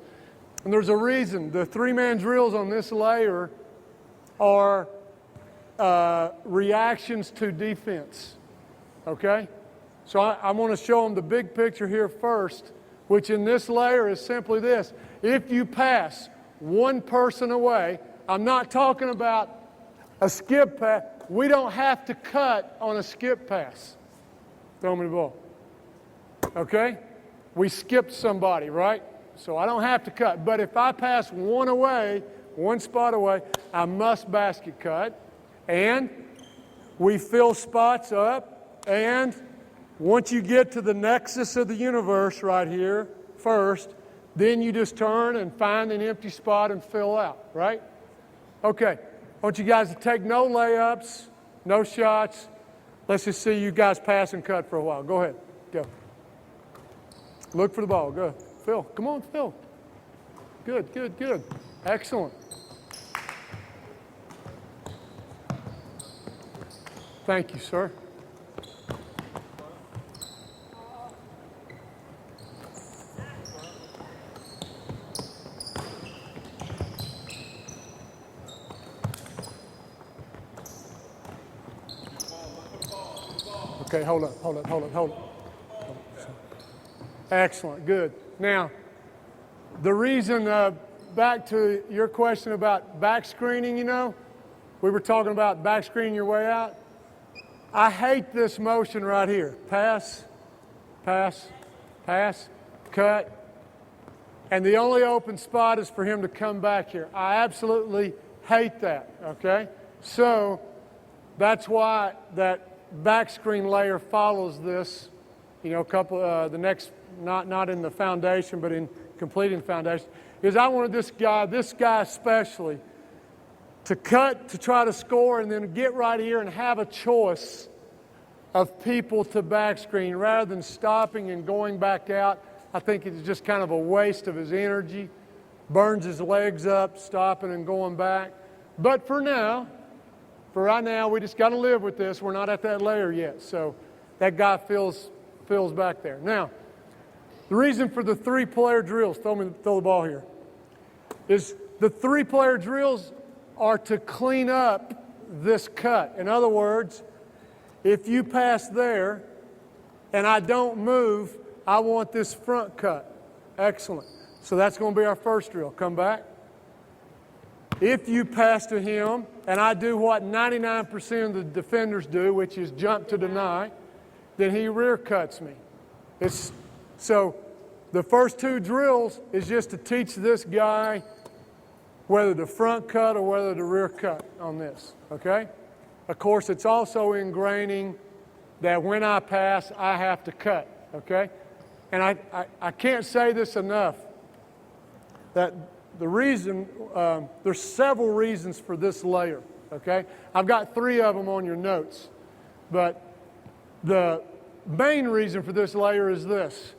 And there's a reason. The 3-man drills on this layer are reactions to defense, okay? So I want to show them the big picture here first, which in this layer is simply this. If you pass one person away, I'm not talking about a skip pass. We don't have to cut on a skip pass. Throw me the ball. Okay? We skipped somebody, right? So I don't have to cut. But if I pass one away, one spot away, I must basket cut. And we fill spots up. And once you get to the nexus of the universe right here first, then you just turn and find an empty spot and fill out, right? Okay. I want you guys to take no layups, no shots. Let's just see you guys pass and cut for a while. Go ahead. Go. Look for the ball. Go. Phil. Come on, Phil. Good, good, good. Excellent. Thank you, sir. Okay, hold up. Excellent, good. Now, the reason, back to your question about back screening, you know, we were talking about back screening your way out. I hate this motion right here. Pass, pass, pass, cut. And the only open spot is for him to come back here. I absolutely hate that, okay? So that's why that back screen layer follows this, you know, the next, not in the foundation, but in completing the foundation, is I wanted this guy especially, to cut to try to score and then get right here and have a choice of people to back screen rather than stopping and going back out. I think it's just kind of a waste of his energy, burns his legs up, stopping and going back. But for right now, we just got to live with this. We're not at that layer yet. So that guy fills back there. Now, the reason for the 3-player drills, throw the ball here, is the 3-player drills are to clean up this cut. In other words, if you pass there and I don't move, I want this front cut. Excellent. So that's going to be our first drill. Come back. If you pass to him, and I do what 99% of the defenders do, which is jump to deny, then he rear cuts me. So the first 2 drills is just to teach this guy whether the front cut or whether the rear cut on this, okay? Of course, it's also ingraining that when I pass, I have to cut, okay? And I can't say this enough, that the reason, there's several reasons for this layer, okay? I've got 3 of them on your notes. But the main reason for this layer is this.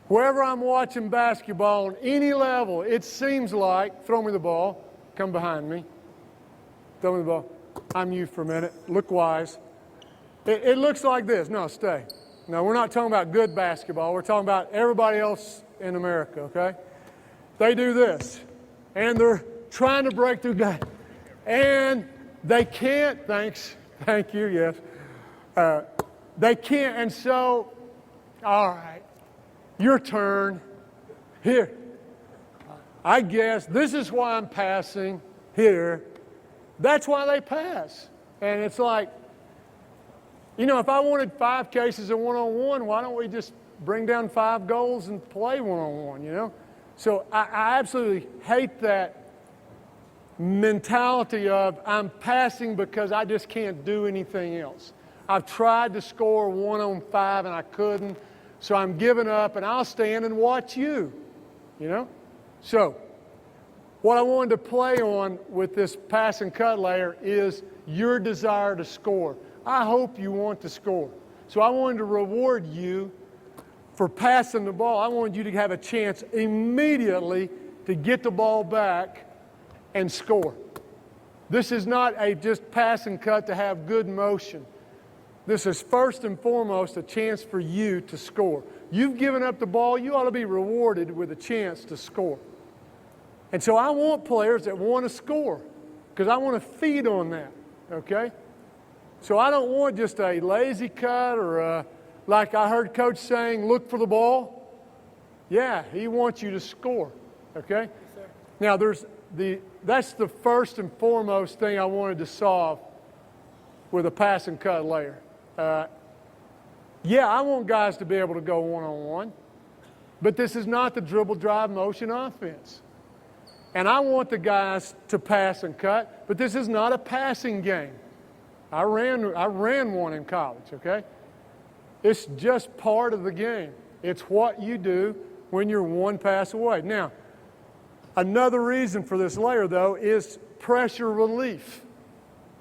Wherever I'm watching basketball on any level, it seems like, throw me the ball, come behind me, throw me the ball. I'm you for a minute, look wise. It looks like this. No, stay. No, we're not talking about good basketball. We're talking about everybody else in America, okay? They do this, and they're trying to break through that, and they can't, thank you, yes. They can't, and so, all right, your turn. Here, I guess this is why I'm passing here. That's why they pass. And it's like, you know, if I wanted 5 cases of one-on-one, why don't we just bring down 5 goals and play one-on-one, you know? So I absolutely hate that mentality of I'm passing because I just can't do anything else. I've tried to score 1-on-5 and I couldn't, so I'm giving up and I'll stand and watch you, you know? So what I wanted to play on with this pass and cut layer is your desire to score. I hope you want to score. So I wanted to reward you for passing the ball. I wanted you to have a chance immediately to get the ball back and score. This is not a just pass and cut to have good motion. This is first and foremost a chance for you to score. You've given up the ball, you ought to be rewarded with a chance to score. And so I want players that want to score because I want to feed on that. okay? So I don't want just a lazy cut or like I heard Coach saying, look for the ball. Yeah, he wants you to score, okay? Now, that's the first and foremost thing I wanted to solve with a pass and cut layer. Yeah, I want guys to be able to go one-on-one, but this is not the dribble, drive, motion offense. And I want the guys to pass and cut, but this is not a passing game. I ran one in college, okay? It's just part of the game. It's what you do when you're one pass away. Now, another reason for this layer, though, is pressure relief,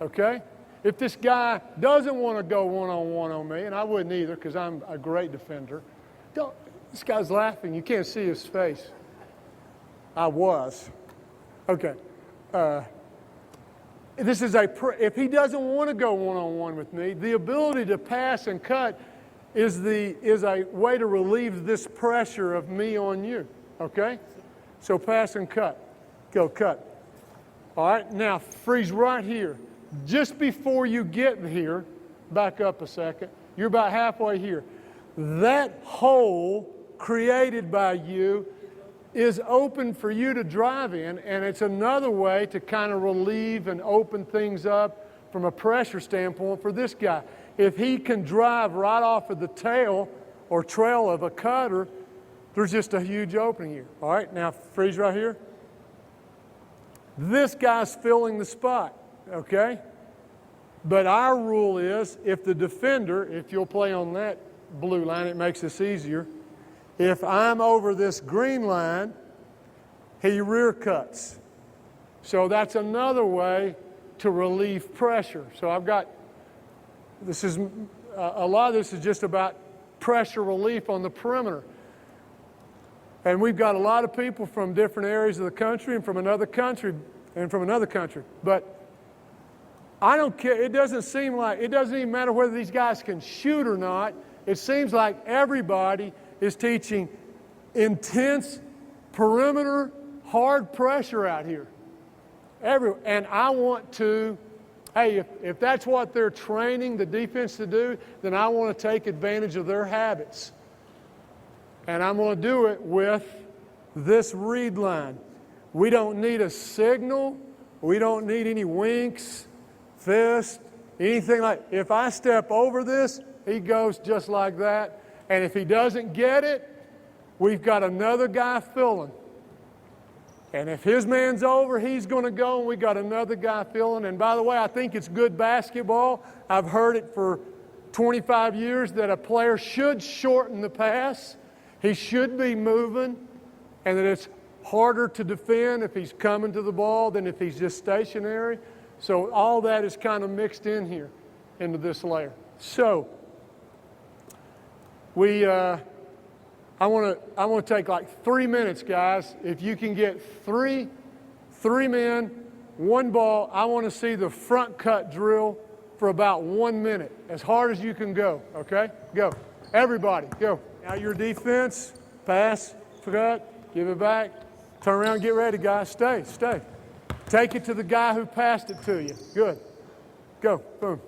okay? If this guy doesn't want to go one-on-one on me, and I wouldn't either because I'm a great defender, this guy's laughing. You can't see his face. I was. Okay. If he doesn't want to go one-on-one with me, the ability to pass and cut is a way to relieve this pressure of me on you, okay? So pass and cut. Go cut. All right, now freeze right here. Just before you get here, back up a second, you're about halfway here. That hole created by you is open for you to drive in, and it's another way to kind of relieve and open things up from a pressure standpoint for this guy. If he can drive right off of the tail or trail of a cutter, there's just a huge opening here. All right, now freeze right here. This guy's filling the spot, okay? But our rule is if the defender, if you'll play on that blue line, it makes this easier. If I'm over this green line, he rear cuts. So that's another way to relieve pressure. So I've got, a lot of this is just about pressure relief on the perimeter. And we've got a lot of people from different areas of the country and from another country. But I don't care, it doesn't even matter whether these guys can shoot or not. It seems like everybody is teaching intense perimeter, hard pressure out here. And I want to, hey, if that's what they're training the defense to do, then I want to take advantage of their habits. And I'm going to do it with this read line. We don't need a signal. We don't need any winks, fist, anything like. If I step over this, he goes just like that. And if he doesn't get it, we've got another guy filling. And if his man's over, he's going to go, and we got another guy filling. And by the way, I think it's good basketball. I've heard it for 25 years that a player should shorten the pass. He should be moving, and that it's harder to defend if he's coming to the ball than if he's just stationary. So all that is kind of mixed in here into this layer. So I want to take like 3 minutes, guys. If you can get three men, one ball, I want to see the front cut drill for about 1 minute, as hard as you can go, okay? Go. Everybody, go. Now your defense, pass, cut, give it back, turn around, get ready, guys. Stay. Take it to the guy who passed it to you. Good. Go, boom.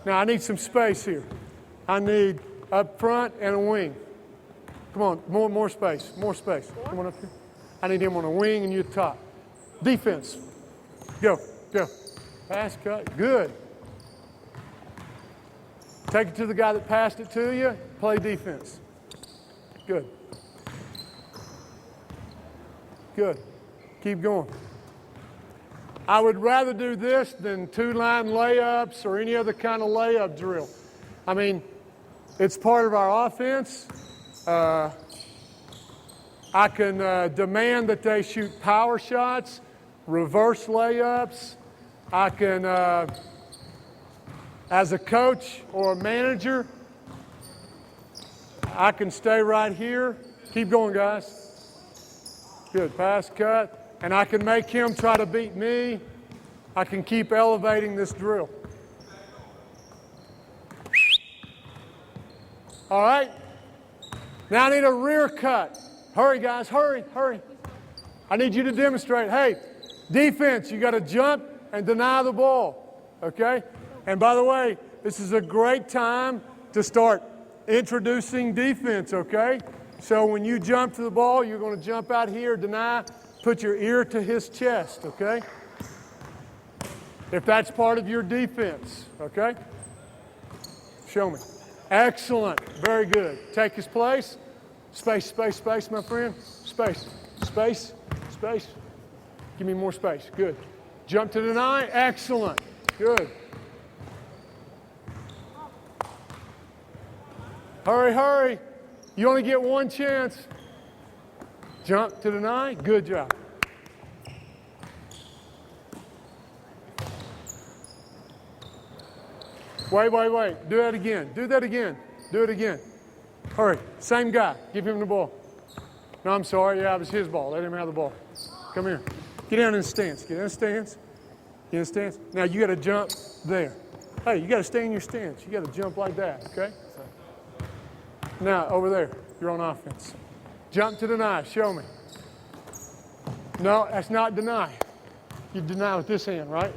Now I need some space here. I need up front and a wing. Come on, more space. Come on up here. I need him on a wing and you top. Defense. Go. Pass, cut, good. Take it to the guy that passed it to you. Play defense. Good. Keep going. I would rather do this than two-line layups or any other kind of layup drill. I mean, it's part of our offense. I can demand that they shoot power shots, reverse layups. I can, as a coach or a manager, I can stay right here. Keep going, guys. Good, pass, cut. And I can make him try to beat me. I can keep elevating this drill. All right? Now I need a rear cut. Hurry, guys, hurry. I need you to demonstrate. Hey, defense, you got to jump and deny the ball, okay? And by the way, this is a great time to start introducing defense, okay? So when you jump to the ball, you're going to jump out here, deny, put your ear to his chest, okay? If that's part of your defense, okay? Show me. Excellent. Very good. Take his place. Space, space, space, my friend. Space, space, space. Give me more space. Good. Jump to deny. Excellent. Good. Hurry, hurry. You only get one chance. Jump to deny. Good job. Wait, wait, wait. Do that again. Do that again. Do it again. Hurry. Same guy. Give him the ball. No, I'm sorry. Yeah, it was his ball. Let him have the ball. Come here. Get down in the stance. Get in the stance. Get in the stance. Now you got to jump there. Hey, you got to stay in your stance. You got to jump like that, okay? Now, over there. You're on offense. Jump to deny. Show me. No, that's not deny. You deny with this hand, right?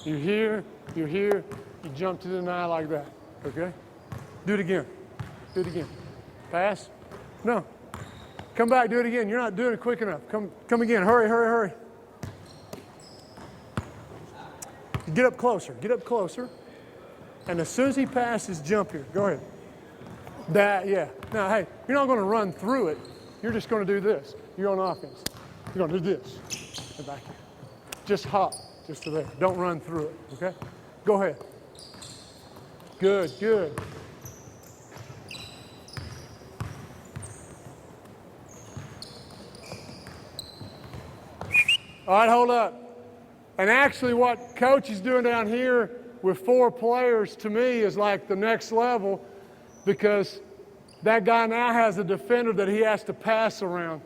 You're here. You're here. You jump to deny like that, okay? Do it again. Do it again. Pass. No. Come back. Do it again. You're not doing it quick enough. Come again. Hurry, hurry, hurry. Get up closer. Get up closer. And as soon as he passes, jump here. Go ahead. That, yeah. Now, hey, you're not going to run through it. You're just going to do this. You're on offense. You're going to do this. And back here. Just hop. Just to there. Don't run through it, okay? Go ahead. Good, good. All right, hold up. And actually what Coach is doing down here with 4 players, to me, is like the next level, because that guy now has a defender that he has to pass around,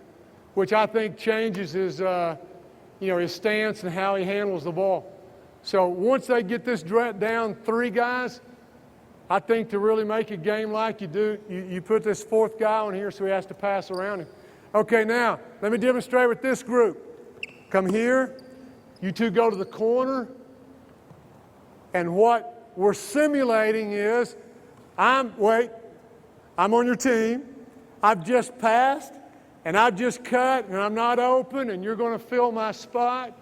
which I think changes his, his stance and how he handles the ball. So once they get this down 3 guys, I think to really make a game like you do, you put this 4th guy on here so he has to pass around him. Okay, now, let me demonstrate with this group. Come here. You 2 go to the corner. And what we're simulating is, I'm on your team. I've just passed, and I've just cut, and I'm not open, and you're going to fill my spot.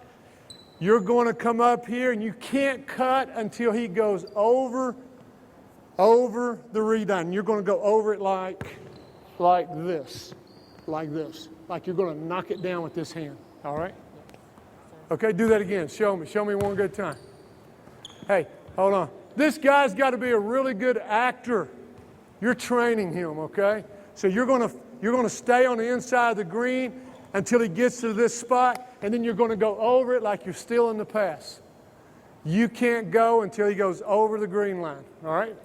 You're going to come up here, and you can't cut until he goes over the read-on. You're going to go over it like this, like you're going to knock it down with this hand, all right? Okay, do that again. Show me one good time. Hey, hold on. This guy's got to be a really good actor. You're training him, okay? So you're going to stay on the inside of the green until he gets to this spot, and then you're going to go over it like you're still in the pass. You can't go until he goes over the green line, all right?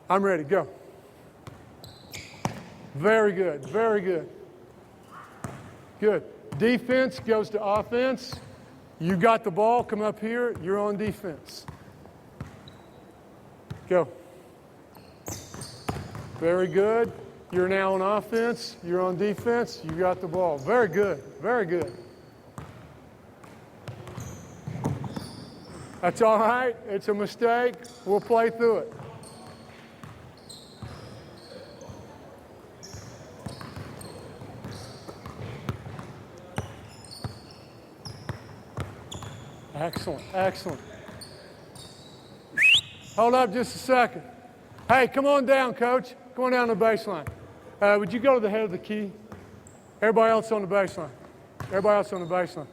I'm ready. Go. Very good. Very good. Good. Defense goes to offense. You got the ball. Come up here. You're on defense. Go. Very good. You're now on offense. You're on defense. You got the ball. Very good. Very good. That's all right. It's a mistake. We'll play through it. Excellent, excellent. Hold up just a second. Hey, come on down, Coach. Come on down to the baseline. Would you go to the head of the key? Everybody else on the baseline. Everybody else on the baseline.